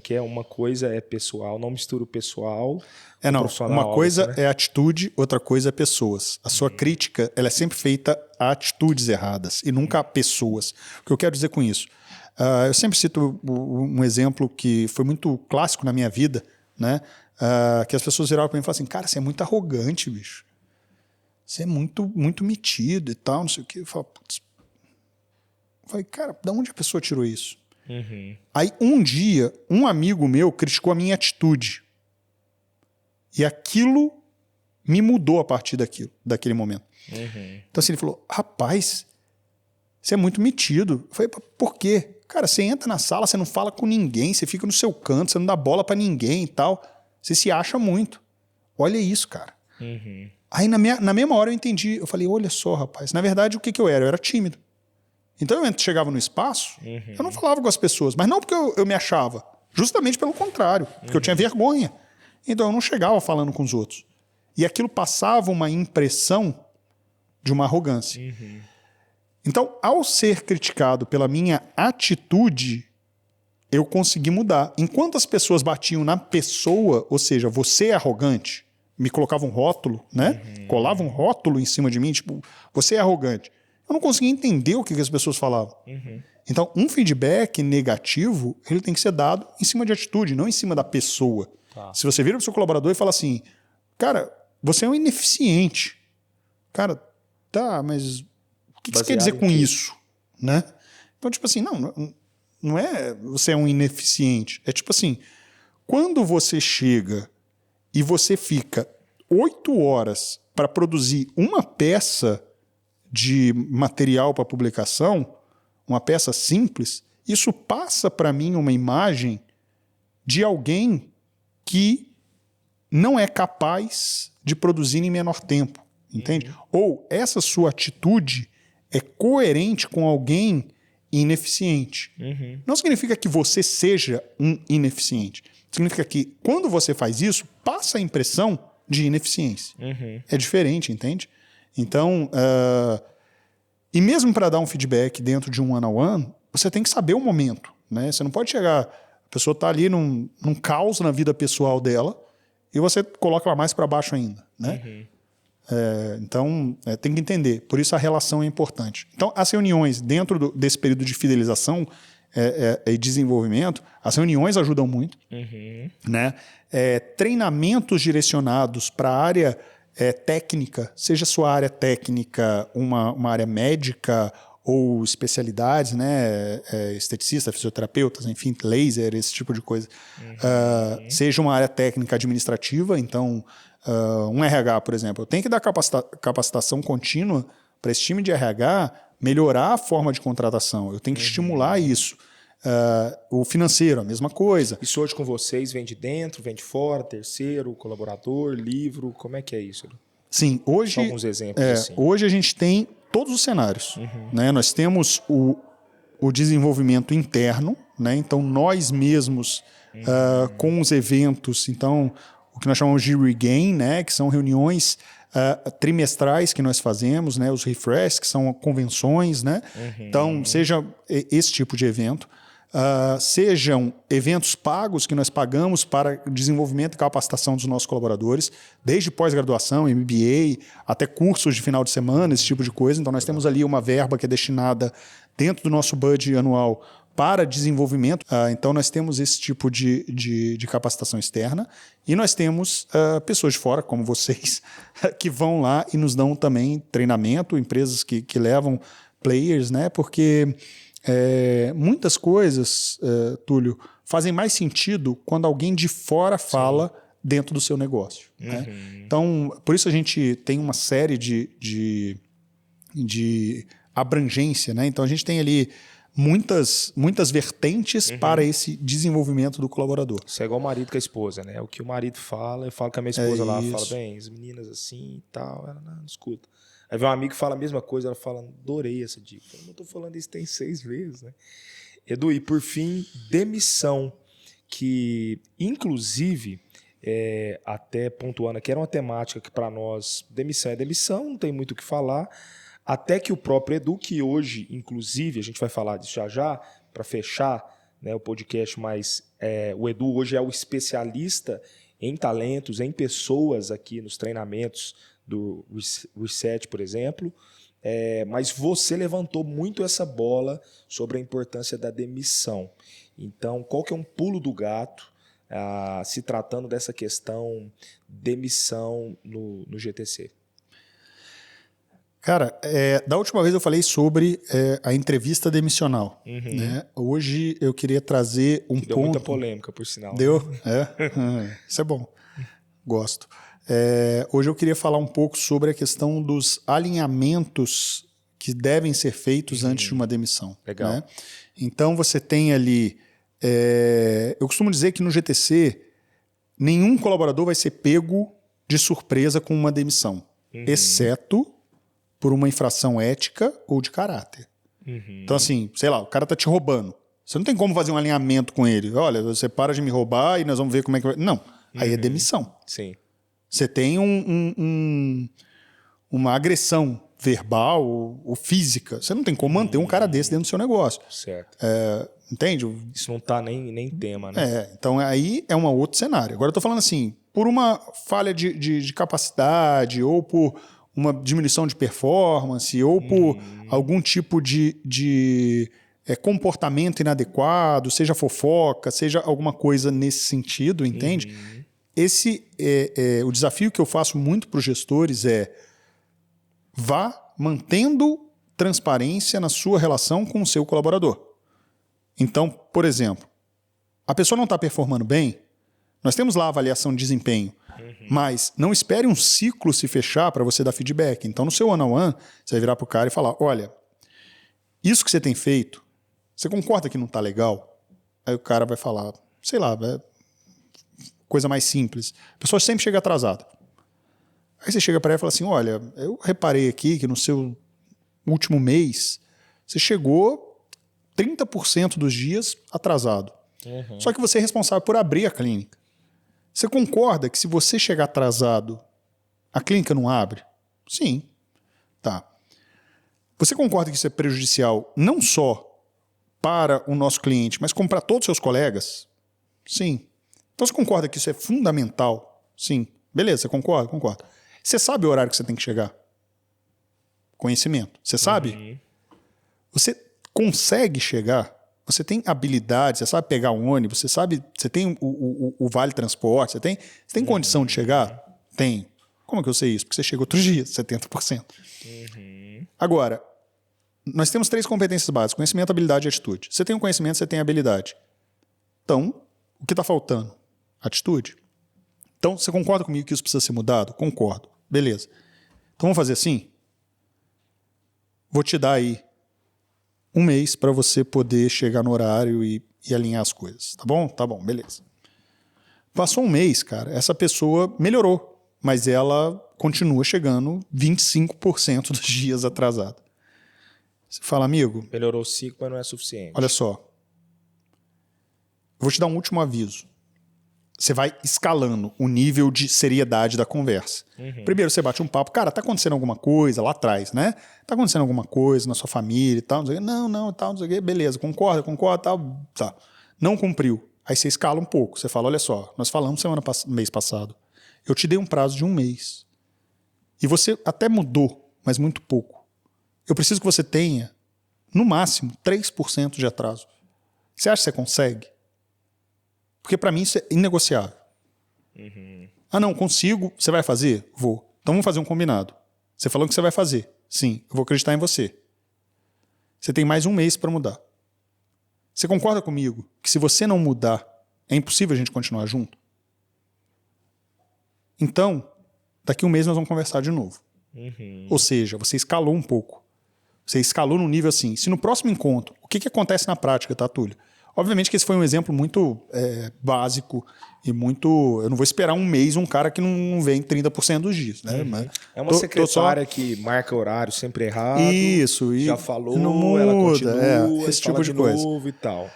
que uma coisa é pessoal, não mistura o pessoal com o profissional.
Uma coisa
assim, né?
é atitude, outra coisa é pessoas. A sua crítica, ela é sempre feita a atitudes erradas e nunca a pessoas. O que eu quero dizer com isso? Eu sempre cito um exemplo que foi muito clássico na minha vida, né? Que as pessoas viravam para mim e falavam assim, cara, você é muito arrogante, bicho. Você é muito, muito metido e tal, não sei o quê. Eu falei, cara, de onde a pessoa tirou isso? Aí, um dia, um amigo meu criticou a minha atitude. E aquilo me mudou a partir daquele momento. Então, assim, ele falou, rapaz, você é muito metido. Eu falei, por quê? Cara, você entra na sala, você não fala com ninguém, você fica no seu canto, você não dá bola para ninguém e tal. Você se acha muito. Olha isso, cara. Aí, na mesma hora, eu entendi. Eu falei, olha só, rapaz. Na verdade, o que eu era? Eu era tímido. Então, eu chegava no espaço, eu não falava com as pessoas. Mas não porque eu me achava. Justamente pelo contrário. Porque eu tinha vergonha. Então, eu não chegava falando com os outros. E aquilo passava uma impressão de uma arrogância. Então, ao ser criticado pela minha atitude, eu consegui mudar. Enquanto as pessoas batiam na pessoa, ou seja, você é arrogante, me colocavam um rótulo, né? Colavam um rótulo em cima de mim, tipo, você é arrogante. Eu não conseguia entender o que as pessoas falavam. Então, um feedback negativo, ele tem que ser dado em cima de atitude, não em cima da pessoa. Se você vira para o seu colaborador e fala assim, cara, você é um ineficiente. Cara, tá, mas o que você quer dizer com isso? Né? Então, tipo assim, não é você é um ineficiente. É tipo assim, quando você chega e você fica 8 horas para produzir uma peça de material para publicação, uma peça simples, isso passa para mim uma imagem de alguém que não é capaz de produzir em menor tempo, entende? Ou essa sua atitude é coerente com alguém ineficiente. Não significa que você seja um ineficiente. Significa que quando você faz isso, passa a impressão de ineficiência. É diferente, entende? Então, e mesmo para dar um feedback dentro de um one-on-one, você tem que saber o momento. Né? Você não pode chegar, a pessoa está ali num caos na vida pessoal dela e você coloca ela mais para baixo ainda. Né? Então, tem que entender. Por isso a relação é importante. Então, as reuniões dentro desse período de fidelização e desenvolvimento, as reuniões ajudam muito. Né? Treinamentos direcionados para a área técnica, seja sua área técnica uma área médica ou especialidades, né? Esteticista, fisioterapeutas, enfim, laser, esse tipo de coisa. Seja uma área técnica administrativa, então, um RH, por exemplo, eu tenho que dar capacitação contínua para esse time de RH melhorar a forma de contratação. Eu tenho que estimular isso. O financeiro, a mesma coisa.
Isso hoje com vocês vem de dentro, vem de fora, terceiro, colaborador, livro, como é que é isso?
Sim, hoje,
só alguns exemplos assim.
Hoje a gente tem todos os cenários. Né? Nós temos o desenvolvimento interno, né? Então nós mesmos com os eventos, então o que nós chamamos de regain, né? Que são reuniões trimestrais que nós fazemos, né? Os refresh, que são convenções, né? Então seja esse tipo de evento. Sejam eventos pagos que nós pagamos para desenvolvimento e capacitação dos nossos colaboradores, desde pós-graduação, MBA, até cursos de final de semana, esse tipo de coisa. Então, nós temos ali uma verba que é destinada dentro do nosso budget anual para desenvolvimento. Então, nós temos esse tipo de capacitação externa e nós temos pessoas de fora, como vocês, que vão lá e nos dão também treinamento, empresas que levam players, né? Porque muitas coisas, Túlio, fazem mais sentido quando alguém de fora fala dentro do seu negócio. Né? Então, por isso a gente tem uma série de abrangência. Né? Então, a gente tem ali muitas vertentes para esse desenvolvimento do colaborador.
Isso é igual o marido com a esposa, né? O que o marido fala, eu falo com a minha esposa lá, fala, bem, as meninas assim e tal, ela não escuta. Aí vem um amigo que fala a mesma coisa, ela fala, adorei essa dica. Eu não estou falando isso tem 6 vezes, né? Edu, e por fim, demissão, que inclusive, até pontuando aqui, era uma temática que para nós, demissão é demissão, não tem muito o que falar, até que o próprio Edu, que hoje, inclusive, a gente vai falar disso já, para fechar, né, o podcast, mas o Edu hoje é o especialista em talentos, em pessoas aqui nos treinamentos do Reset, por exemplo, mas você levantou muito essa bola sobre a importância da demissão. Então, qual que é um pulo do gato se tratando dessa questão demissão no GTC?
Cara, da última vez eu falei sobre a entrevista demissional. Né? Hoje eu queria trazer um ponto...
Deu muita polêmica, por sinal.
Deu? Isso é bom. Gosto. Hoje eu queria falar um pouco sobre a questão dos alinhamentos que devem ser feitos antes de uma demissão.
Legal.
Né? Então você tem ali... eu costumo dizer que no GTC nenhum colaborador vai ser pego de surpresa com uma demissão, exceto por uma infração ética ou de caráter. Então assim, sei lá, o cara tá te roubando. Você não tem como fazer um alinhamento com ele. Olha, você para de me roubar e nós vamos ver como é que vai... Não, aí é demissão.
Sim.
Você tem uma agressão verbal ou física. Você não tem como manter um cara desse dentro do seu negócio.
Certo.
Entende?
Isso não está nem tema, né?
Então aí é um outro cenário. Agora eu estou falando assim, por uma falha de capacidade ou por uma diminuição de performance ou por algum tipo de comportamento inadequado, seja fofoca, seja alguma coisa nesse sentido, entende? Esse o desafio que eu faço muito para os gestores vá mantendo transparência na sua relação com o seu colaborador. Então, por exemplo, a pessoa não está performando bem, nós temos lá a avaliação de desempenho, mas não espere um ciclo se fechar para você dar feedback. Então, no seu one-on-one, você vai virar para o cara e falar, olha, isso que você tem feito, você concorda que não está legal? Aí o cara vai falar, sei lá, coisa mais simples. A pessoa sempre chega atrasada. Aí você chega para ela e fala assim, olha, eu reparei aqui que no seu último mês você chegou 30% dos dias atrasado. Só que você é responsável por abrir a clínica. Você concorda que se você chegar atrasado, a clínica não abre? Sim. Tá. Você concorda que isso é prejudicial não só para o nosso cliente, mas como para todos os seus colegas? Sim. Então você concorda que isso é fundamental? Sim. Beleza, você concorda? Concordo. Você sabe o horário que você tem que chegar? Conhecimento. Você sabe? Você consegue chegar? Você tem habilidade, você sabe pegar um ônibus, você tem o vale transporte, você tem condição de chegar? Tem. Como que eu sei isso? Porque você chega outro dia, 70%. Agora, nós temos 3 competências básicas: conhecimento, habilidade e atitude. Você tem o conhecimento, você tem a habilidade. Então, o que está faltando? Atitude. Então, você concorda comigo que isso precisa ser mudado? Concordo. Beleza. Então, vamos fazer assim? Vou te dar aí 1 mês para você poder chegar no horário e alinhar as coisas. Tá bom? Tá bom, beleza. Passou 1 mês, cara, essa pessoa melhorou, mas ela continua chegando 25% dos dias atrasada. Você fala, amigo...
Melhorou 5, mas não é suficiente.
Olha só. Vou te dar um último aviso. Você vai escalando o nível de seriedade da conversa. Primeiro você bate um papo. Cara, tá acontecendo alguma coisa lá atrás, né? Tá acontecendo alguma coisa na sua família e tal. Não, sei o quê. Não, tal, não sei o quê. Beleza, concorda, tal. Tá. Não cumpriu. Aí você escala um pouco. Você fala, olha só, nós falamos mês passado. Eu te dei um prazo de 1 mês. E você até mudou, mas muito pouco. Eu preciso que você tenha, no máximo, 3% de atraso. Você acha que você consegue? Porque para mim isso é inegociável. Ah, não, consigo. Você vai fazer? Vou. Então vamos fazer um combinado. Você falou que você vai fazer. Sim, eu vou acreditar em você. Você tem mais 1 mês para mudar. Você concorda comigo que se você não mudar, é impossível a gente continuar junto? Então, daqui 1 mês nós vamos conversar de novo. Ou seja, você escalou um pouco. Você escalou num nível assim. Se no próximo encontro, o que acontece na prática, tá, Túlio? Obviamente que esse foi um exemplo muito básico e muito... Eu não vou esperar 1 mês um cara que não vem 30% dos dias. Né? Mas
é uma secretária que marca horário sempre errado.
Isso.
Já falou,
não muda,
ela continua,
esse tipo de coisa.
Novo e tal.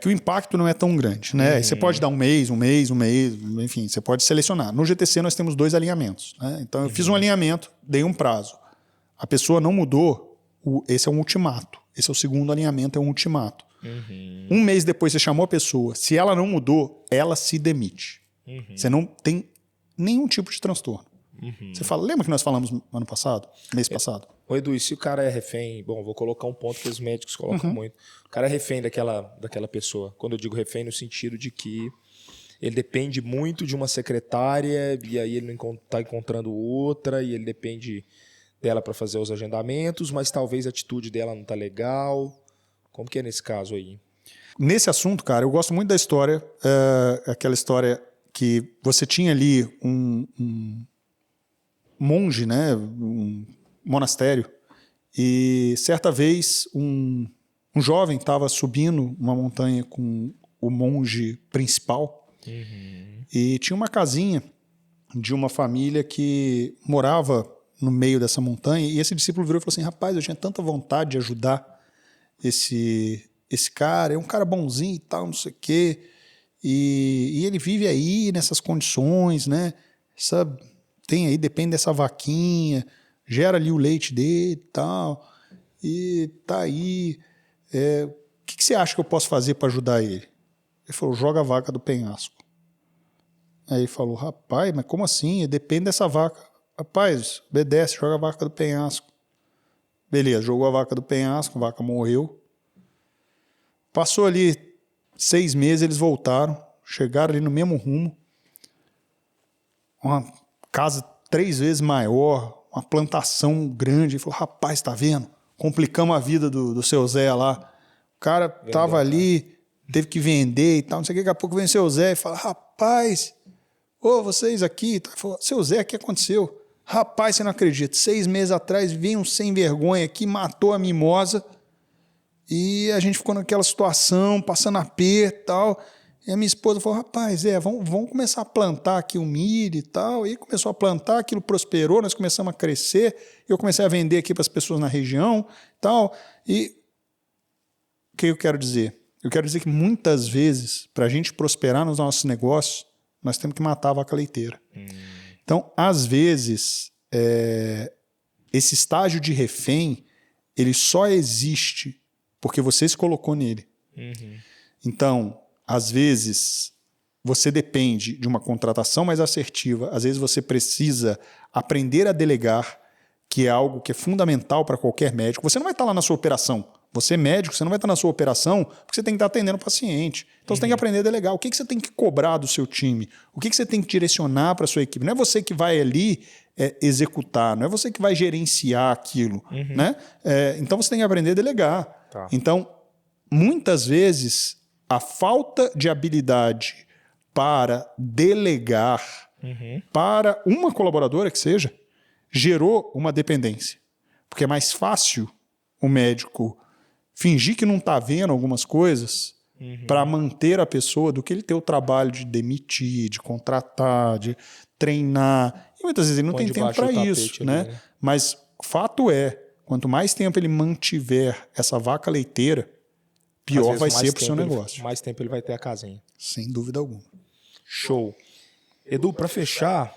Que o impacto não é tão grande. Né? Você pode dar 1 mês, enfim, você pode selecionar. No GTC nós temos 2 alinhamentos. Né? Então eu fiz um alinhamento, dei um prazo. A pessoa não mudou, esse é um ultimato. Esse é o segundo alinhamento, é um ultimato. 1 mês depois você chamou a pessoa, se ela não mudou, ela se demite. Você não tem nenhum tipo de transtorno. Você fala, lembra que nós falamos mês passado?
Ô Edu, e se o cara é refém, bom, vou colocar um ponto que os médicos colocam muito, o cara é refém daquela pessoa. Quando eu digo refém, no sentido de que ele depende muito de uma secretária e aí ele não está encontrando outra e ele depende dela para fazer os agendamentos, mas talvez a atitude dela não está legal. Como que é nesse caso aí?
Nesse assunto, cara, eu gosto muito da história, aquela história que você tinha ali um monge, né, um monastério, e certa vez um jovem estava subindo uma montanha com o monge principal e tinha uma casinha de uma família que morava no meio dessa montanha, e esse discípulo virou e falou assim, rapaz, eu tinha tanta vontade de ajudar esse cara, é um cara bonzinho e tal, não sei o quê, e ele vive aí nessas condições, né, tem aí, depende dessa vaquinha, gera ali o leite dele e tal, e tá aí, o que você acha que eu posso fazer para ajudar ele? Ele falou, joga a vaca do penhasco. Aí ele falou, rapaz, mas como assim? Depende dessa vaca. Rapaz, obedece, joga a vaca do penhasco. Beleza, jogou a vaca do penhasco, a vaca morreu. Passou ali 6 meses, eles voltaram, chegaram ali no mesmo rumo. Uma casa 3 vezes maior, uma plantação grande. Ele falou, rapaz, tá vendo? Complicamos a vida do seu Zé lá. O cara tava ali, teve que vender e tal, não sei o que. Daqui a pouco vem o seu Zé e fala, rapaz, vocês aqui. Ele falou, seu Zé, o que aconteceu? Rapaz, você não acredita, 6 meses atrás veio um sem vergonha aqui, matou a mimosa e a gente ficou naquela situação, passando aperto e tal. E a minha esposa falou, rapaz, vamos começar a plantar aqui o milho e tal. E começou a plantar, aquilo prosperou, nós começamos a crescer, eu comecei a vender aqui para as pessoas na região e tal. E o que eu quero dizer? Eu quero dizer que muitas vezes, para a gente prosperar nos nossos negócios, nós temos que matar a vaca leiteira. Então, às vezes, esse estágio de refém, ele só existe porque você se colocou nele. Então, às vezes, você depende de uma contratação mais assertiva, às vezes você precisa aprender a delegar, que é algo que é fundamental para qualquer médico. Você não vai estar lá na sua operação. Você é médico, você não vai estar na sua operação porque você tem que estar atendendo o paciente. Então você tem que aprender a delegar. O que você tem que cobrar do seu time? O que você tem que direcionar para a sua equipe? Não é você que vai ali executar, não é você que vai gerenciar aquilo. Né? Então você tem que aprender a delegar.
Tá.
Então, muitas vezes, a falta de habilidade para delegar para uma colaboradora que seja, gerou uma dependência. Porque é mais fácil o médico fingir que não está vendo algumas coisas para manter a pessoa do que ele ter o trabalho de demitir, de contratar, de treinar. E muitas vezes ele não tem tempo para isso. Né? Mas fato é, quanto mais tempo ele mantiver essa vaca leiteira, pior vai ser para o seu negócio.
Mais tempo ele vai ter a casinha.
Sem dúvida alguma.
Show. Edu, para fechar,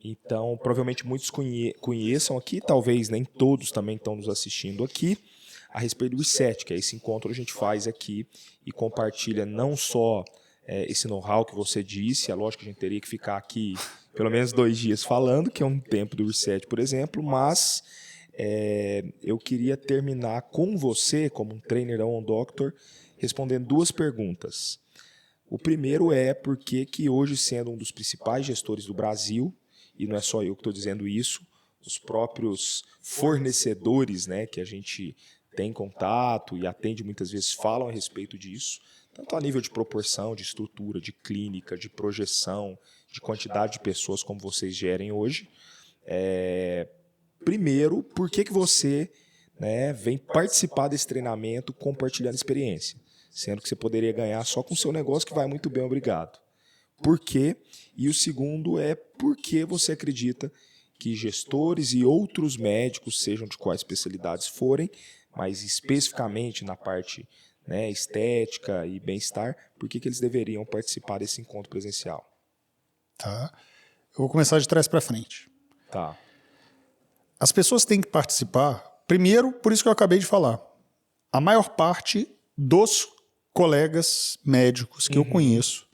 então provavelmente muitos conheçam aqui, talvez nem todos também estão nos assistindo aqui, a respeito do Reset, que é esse encontro que a gente faz aqui e compartilha não só esse know-how que você disse, é lógico que a gente teria que ficar aqui pelo menos 2 dias falando, que é um tempo do Reset, por exemplo, mas eu queria terminar com você, como um trainer da OnDoctor, respondendo 2 perguntas. O primeiro é por que hoje, sendo um dos principais gestores do Brasil, e não é só eu que estou dizendo isso, os próprios fornecedores, né, que a gente tem contato e atende muitas vezes falam a respeito disso, tanto a nível de proporção, de estrutura, de clínica, de projeção, de quantidade de pessoas como vocês gerem hoje. Primeiro, por que você, né, vem participar desse treinamento compartilhando experiência? Sendo que você poderia ganhar só com o seu negócio, que vai muito bem, obrigado. Por quê? E o segundo é por que você acredita que gestores e outros médicos, sejam de quais especialidades forem, mas especificamente na parte, né, estética e bem-estar, por que eles deveriam participar desse encontro presencial?
Tá. Eu vou começar de trás para frente.
Tá.
As pessoas têm que participar, primeiro, por isso que eu acabei de falar. A maior parte dos colegas médicos que eu conheço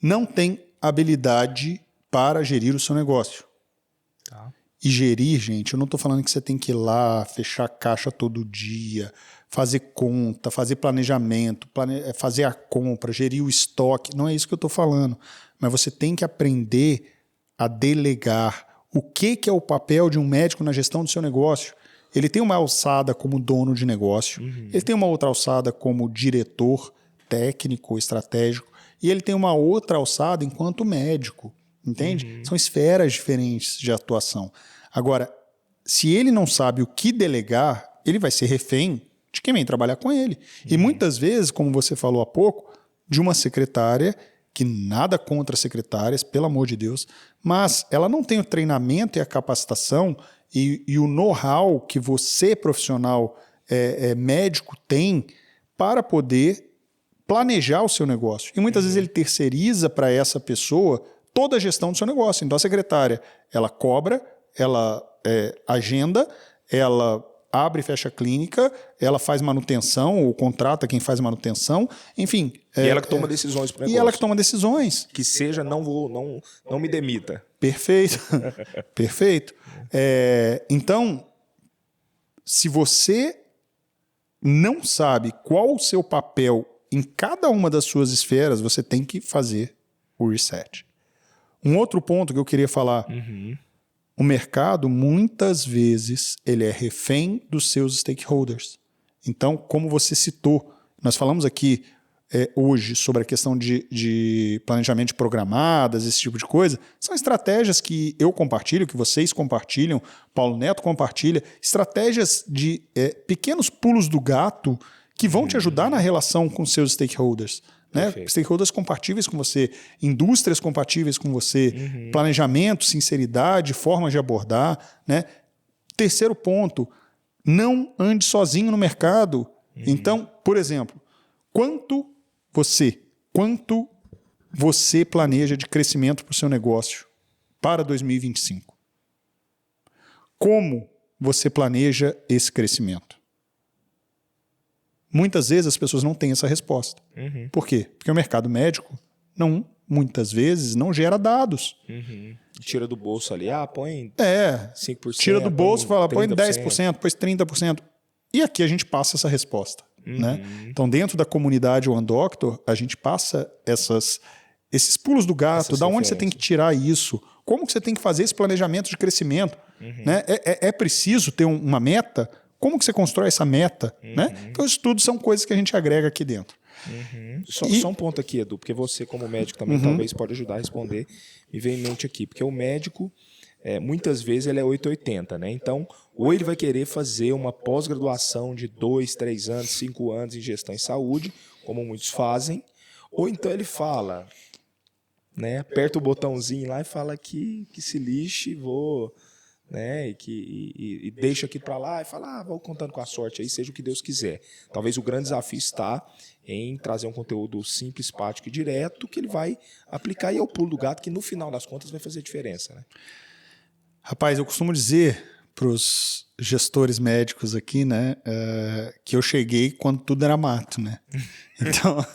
não tem habilidade para gerir o seu negócio.
Tá.
E gerir, gente, eu não estou falando que você tem que ir lá, fechar caixa todo dia, fazer conta, fazer planejamento, fazer a compra, gerir o estoque. Não é isso que eu estou falando. Mas você tem que aprender a delegar. O que é o papel de um médico na gestão do seu negócio? Ele tem uma alçada como dono de negócio, ele tem uma outra alçada como diretor técnico, estratégico, e ele tem uma outra alçada enquanto médico, entende? São esferas diferentes de atuação. Agora, se ele não sabe o que delegar, ele vai ser refém de quem vem trabalhar com ele. E muitas vezes, como você falou há pouco, de uma secretária, que nada contra secretárias, pelo amor de Deus, mas ela não tem o treinamento e a capacitação e o know-how que você, profissional médico, tem para poder planejar o seu negócio. E muitas vezes ele terceiriza para essa pessoa toda a gestão do seu negócio. Então a secretária, ela cobra, ela agenda, ela abre e fecha a clínica, ela faz manutenção ou contrata quem faz manutenção, enfim.
E ela que toma decisões para o negócio.
E ela que toma decisões.
Que seja, não me demita.
Perfeito. Perfeito. Então, se você não sabe qual o seu papel em cada uma das suas esferas, você tem que fazer o reset. Um outro ponto que eu queria falar. O mercado, muitas vezes, ele é refém dos seus stakeholders. Então, como você citou, nós falamos aqui hoje sobre a questão de planejamento de programadas, esse tipo de coisa. São estratégias que eu compartilho, que vocês compartilham, Paulo Neto compartilha, estratégias de pequenos pulos do gato que vão te ajudar na relação com seus stakeholders. Né? Stakeholders compatíveis com você, indústrias compatíveis com você, planejamento, sinceridade, formas de abordar. Né? Terceiro ponto, não ande sozinho no mercado. Então, por exemplo, quanto você planeja de crescimento para o seu negócio para 2025? Como você planeja esse crescimento? Muitas vezes as pessoas não têm essa resposta. Por quê? Porque o mercado médico muitas vezes não gera dados.
Tira do bolso ali, põe 5%.
Tira do bolso e fala, põe
30%.
10%, põe 30%. E aqui a gente passa essa resposta. Né? Então, dentro da comunidade One Doctor, a gente passa esses pulos do gato, da onde você tem que tirar isso, como que você tem que fazer esse planejamento de crescimento. Né? É preciso ter uma meta? Como que você constrói essa meta? Né? Então, isso tudo são coisas que a gente agrega aqui dentro.
Só um ponto aqui, Edu, porque você, como médico, também talvez pode ajudar a responder. Me vem em mente aqui, porque o médico, muitas vezes, ele é 880, né? Então, ou ele vai querer fazer uma pós-graduação de 2, 3 anos, 5 anos em gestão em saúde, como muitos fazem, ou então ele fala, né? Aperta o botãozinho lá e fala que se lixe, vou... Né, e deixa aqui para lá e fala, vou contando com a sorte aí, seja o que Deus quiser. Talvez o grande desafio está em trazer um conteúdo simples, prático e direto que ele vai aplicar e é o pulo do gato que no final das contas vai fazer diferença. Né?
Rapaz, eu costumo dizer para os gestores médicos aqui, né, que eu cheguei quando tudo era mato, né? Então,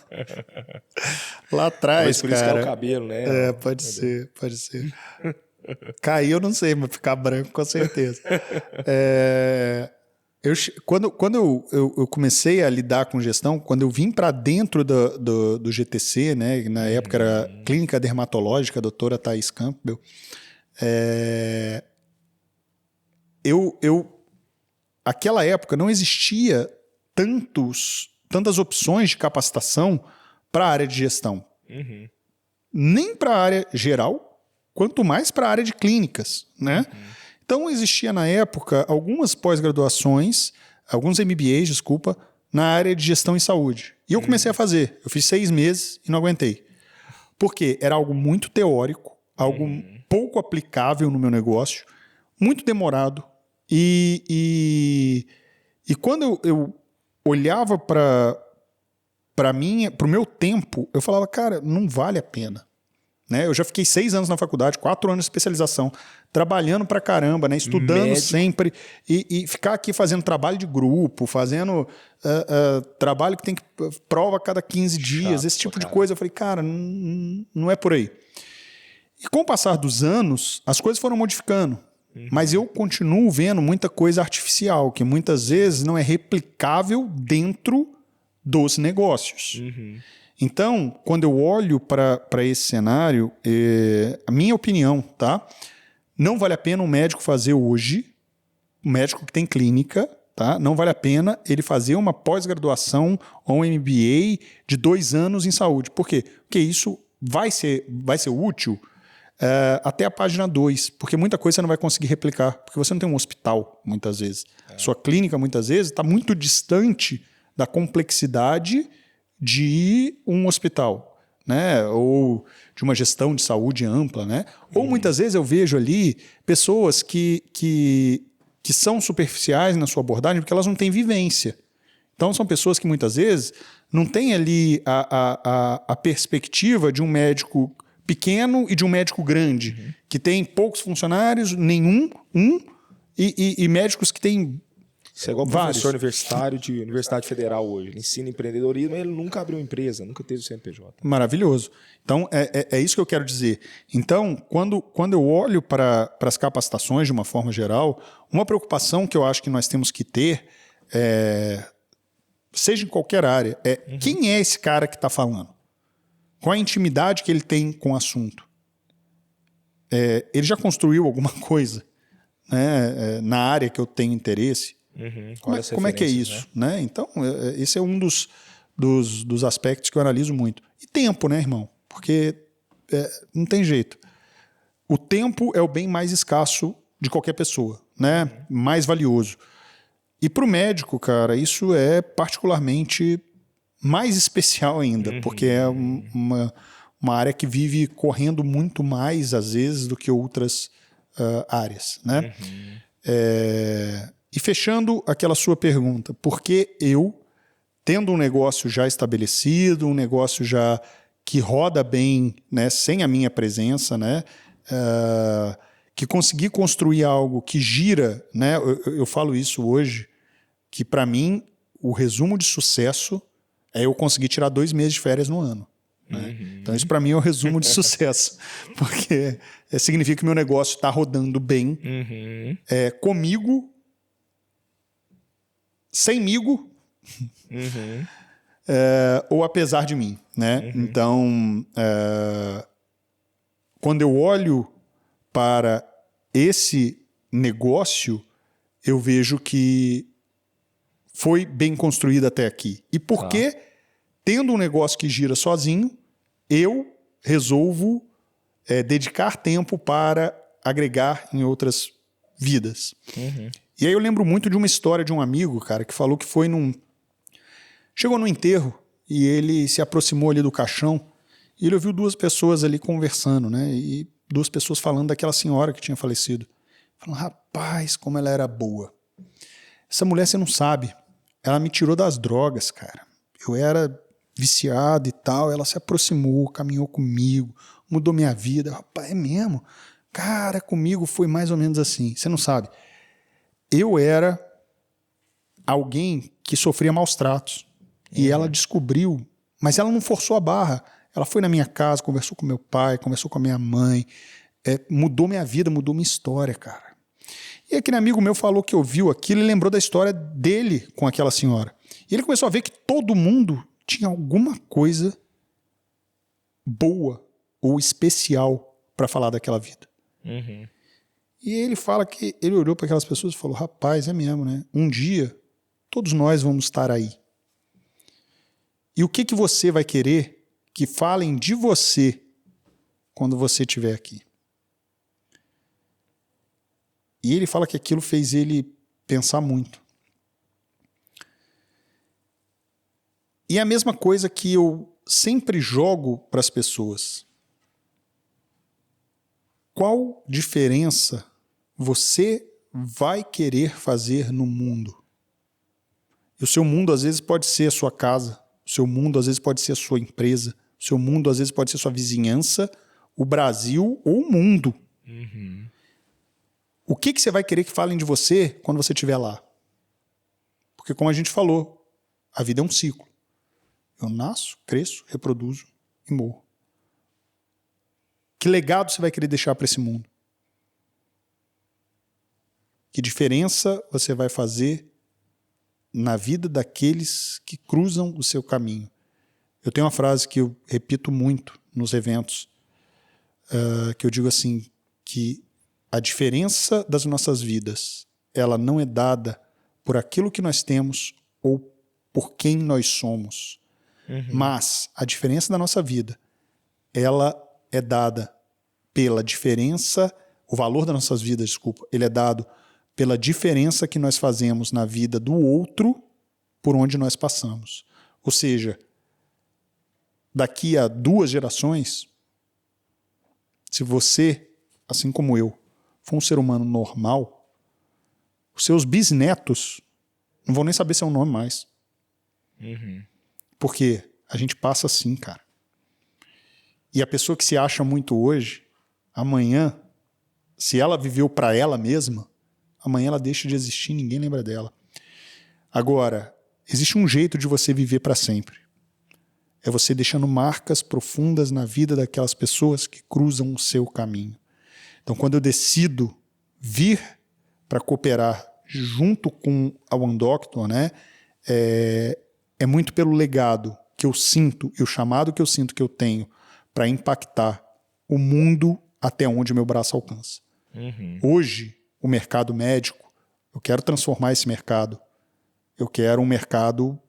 lá atrás,
por
cara...
isso que é o cabelo, né?
Pode ser. Cair eu não sei, mas ficar branco com certeza. Quando eu comecei a lidar com gestão, quando eu vim para dentro do GTC, né, na época era Clínica Dermatológica, a doutora Thaís Campbell, aquela época não existia tantas opções de capacitação para a área de gestão. Nem para a área geral, quanto mais para a área de clínicas, né? Então, existia na época algumas pós-graduações, alguns MBAs, desculpa, na área de gestão em saúde. E eu comecei a fazer. Eu fiz 6 meses e não aguentei. Porque era algo muito teórico, algo pouco aplicável no meu negócio, muito demorado. E quando eu olhava para o meu tempo, eu falava, cara, não vale a pena. Né? Eu já fiquei 6 anos na faculdade, 4 anos de especialização, trabalhando pra caramba, né? Estudando sempre e ficar aqui fazendo trabalho de grupo, fazendo trabalho que tem que prova a cada 15 dias, esse tipo de coisa. Eu falei, cara, não é por aí. E com o passar dos anos, as coisas foram modificando. Mas eu continuo vendo muita coisa artificial, que muitas vezes não é replicável dentro dos negócios. Então, quando eu olho para esse cenário, a minha opinião, tá? Não vale a pena um médico fazer hoje, um médico que tem clínica, tá? Não vale a pena ele fazer uma pós-graduação ou um MBA de 2 anos em saúde. Por quê? Porque isso vai ser útil até a página 2, porque muita coisa você não vai conseguir replicar, porque você não tem um hospital, muitas vezes. Sua clínica, muitas vezes, está muito distante da complexidade de um hospital, né? Ou de uma gestão de saúde ampla, né? Ou muitas vezes eu vejo ali pessoas que são superficiais na sua abordagem porque elas não têm vivência. Então são pessoas que muitas vezes não têm ali a perspectiva de um médico pequeno e de um médico grande, que tem poucos funcionários, e médicos que têm
Isso é igual professor universitário de Universidade Federal hoje. Ele ensina empreendedorismo, ele nunca abriu empresa, nunca teve o CNPJ.
Maravilhoso. Então, é isso que eu quero dizer. Então, quando eu olho para as capacitações de uma forma geral, uma preocupação que eu acho que nós temos que ter, seja em qualquer área, quem é esse cara que está falando? Qual a intimidade que ele tem com o assunto? Ele já construiu alguma coisa, né, na área que eu tenho interesse? Como é que é isso? Né? Então, esse é um dos aspectos que eu analiso muito. E tempo, né, irmão? Porque não tem jeito. O tempo é o bem mais escasso de qualquer pessoa, né? Mais valioso. E para o médico, cara, isso é particularmente mais especial ainda, porque é uma área que vive correndo muito mais, às vezes, do que outras áreas, né? E fechando aquela sua pergunta, por que eu, tendo um negócio já estabelecido, um negócio já que roda bem, né, sem a minha presença, né, que consegui construir algo que gira, né, eu falo isso hoje, que para mim o resumo de sucesso é eu conseguir tirar 2 meses de férias no ano. Né? Então isso para mim é o resumo de sucesso, porque significa que meu negócio está rodando bem, comigo, semigo, ou apesar de mim. Né? Então, quando eu olho para esse negócio, eu vejo que foi bem construído até aqui. E porque, tendo um negócio que gira sozinho, eu resolvo dedicar tempo para agregar em outras vidas. E aí eu lembro muito de uma história de um amigo, cara, que falou que foi chegou no enterro e ele se aproximou ali do caixão e ele ouviu duas pessoas ali conversando, né? E duas pessoas falando daquela senhora que tinha falecido. Falando, rapaz, como ela era boa. Essa mulher, você não sabe, ela me tirou das drogas, cara. Eu era viciado e tal, ela se aproximou, caminhou comigo, mudou minha vida. Rapaz, é mesmo? Cara, comigo foi mais ou menos assim. Você não sabe. Eu era alguém que sofria maus tratos. E ela descobriu, mas ela não forçou a barra. Ela foi na minha casa, conversou com meu pai, conversou com a minha mãe, mudou minha vida, mudou minha história, cara. E aquele amigo meu falou que ouviu aquilo e lembrou da história dele com aquela senhora. E ele começou a ver que todo mundo tinha alguma coisa boa ou especial para falar daquela vida. E ele fala que ele olhou para aquelas pessoas e falou, rapaz, é mesmo, né? Um dia, todos nós vamos estar aí. E o que você vai querer que falem de você quando você estiver aqui? E ele fala que aquilo fez ele pensar muito. E é a mesma coisa que eu sempre jogo para as pessoas. Qual diferença você vai querer fazer no mundo? E o seu mundo às vezes pode ser a sua casa, o seu mundo às vezes pode ser a sua empresa, o seu mundo às vezes pode ser a sua vizinhança, o Brasil ou o mundo. O que você vai querer que falem de você quando você estiver lá? Porque como a gente falou, a vida é um ciclo. Eu nasço, cresço, reproduzo e morro. Que legado você vai querer deixar para esse mundo? Que diferença você vai fazer na vida daqueles que cruzam o seu caminho? Eu tenho uma frase que eu repito muito nos eventos, que eu digo assim, que a diferença das nossas vidas, ela não é dada por aquilo que nós temos ou por quem nós somos. Mas a diferença da nossa vida, ela é dada pela diferença, o valor das nossas vidas, desculpa, ele é dado pela diferença que nós fazemos na vida do outro por onde nós passamos. Ou seja, daqui a 2 gerações, se você, assim como eu, for um ser humano normal, os seus bisnetos não vão nem saber seu nome mais. Porque a gente passa assim, cara. E a pessoa que se acha muito hoje, amanhã, se ela viveu para ela mesma, amanhã ela deixa de existir, ninguém lembra dela. Agora, existe um jeito de você viver para sempre. É você deixando marcas profundas na vida daquelas pessoas que cruzam o seu caminho. Então, quando eu decido vir para cooperar junto com a One Doctor, né, é muito pelo legado que eu sinto e o chamado que eu sinto que eu tenho para impactar o mundo até onde o meu braço alcança. Hoje, o mercado médico, eu quero transformar esse mercado. Eu quero um mercado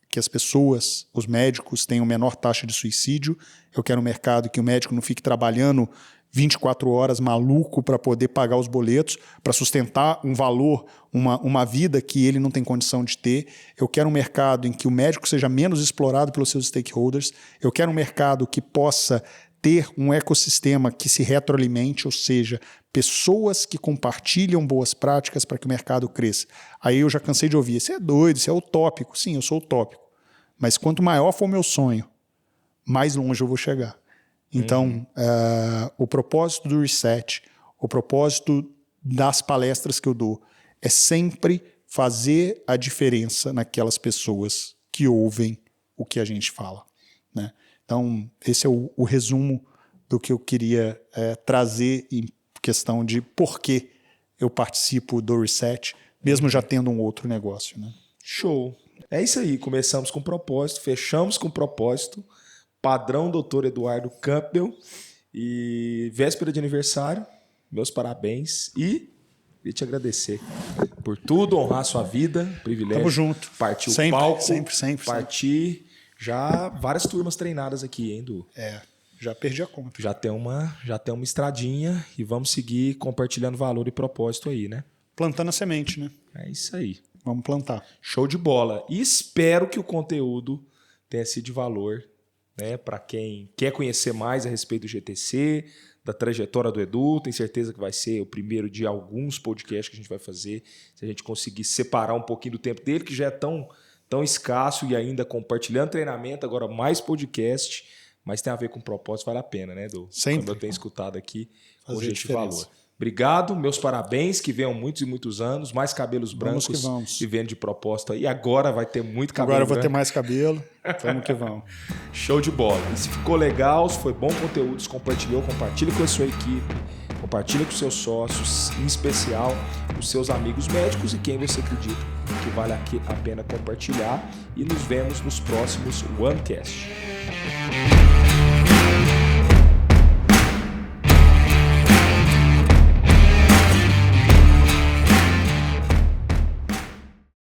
que as pessoas, os médicos, tenham menor taxa de suicídio. Eu quero um mercado que o médico não fique trabalhando 24 horas maluco para poder pagar os boletos, para sustentar um valor, uma vida que ele não tem condição de ter. Eu quero um mercado em que o médico seja menos explorado pelos seus stakeholders. Eu quero um mercado que possa ter um ecossistema que se retroalimente, ou seja, pessoas que compartilham boas práticas para que o mercado cresça. Aí eu já cansei de ouvir, isso é doido, isso é utópico. Sim, eu sou utópico. Mas quanto maior for o meu sonho, mais longe eu vou chegar. Então, o propósito do Reset, o propósito das palestras que eu dou, é sempre fazer a diferença naquelas pessoas que ouvem o que a gente fala, né? Então, esse é o resumo do que eu queria trazer em questão de por que eu participo do Reset, mesmo já tendo um outro negócio, né?
Show. É isso aí. Começamos com propósito, fechamos com propósito. Padrão Dr. Eduardo Campbell. E véspera de aniversário, meus parabéns. E queria te agradecer por tudo, honrar a sua vida, privilégio.
Tamo junto.
Partir
Sempre,
o palco.
sempre.
Partir já várias turmas treinadas aqui, hein, Du?
Já perdi a conta.
Já tem uma estradinha e vamos seguir compartilhando valor e propósito aí, né?
Plantando a semente, né?
É isso aí.
Vamos plantar.
Show de bola. E espero que o conteúdo tenha sido de valor, né, para quem quer conhecer mais a respeito do GTC, da trajetória do Edu. Tenho certeza que vai ser o primeiro de alguns podcasts que a gente vai fazer, se a gente conseguir separar um pouquinho do tempo dele, que já é tão escasso, e ainda compartilhando treinamento, agora mais podcast, mas tem a ver com propósito, vale a pena, né, Edu?
Sempre.
Como eu tenho escutado aqui, com
Fazer
gente de
diferença.
valor. Obrigado, meus parabéns, que venham muitos e muitos anos, mais cabelos brancos
vamos.
vivendo de propósito aí. Agora vai ter muito cabelo
Agora eu vou
branco.
ter mais cabelo. Vamos que vamos.
Show de bola. E se ficou legal, se foi bom conteúdo, se compartilhou, compartilhe com a sua equipe, compartilhe com seus sócios, em especial os seus amigos médicos e quem você acredita que vale a pena compartilhar. E nos vemos nos próximos OneCast.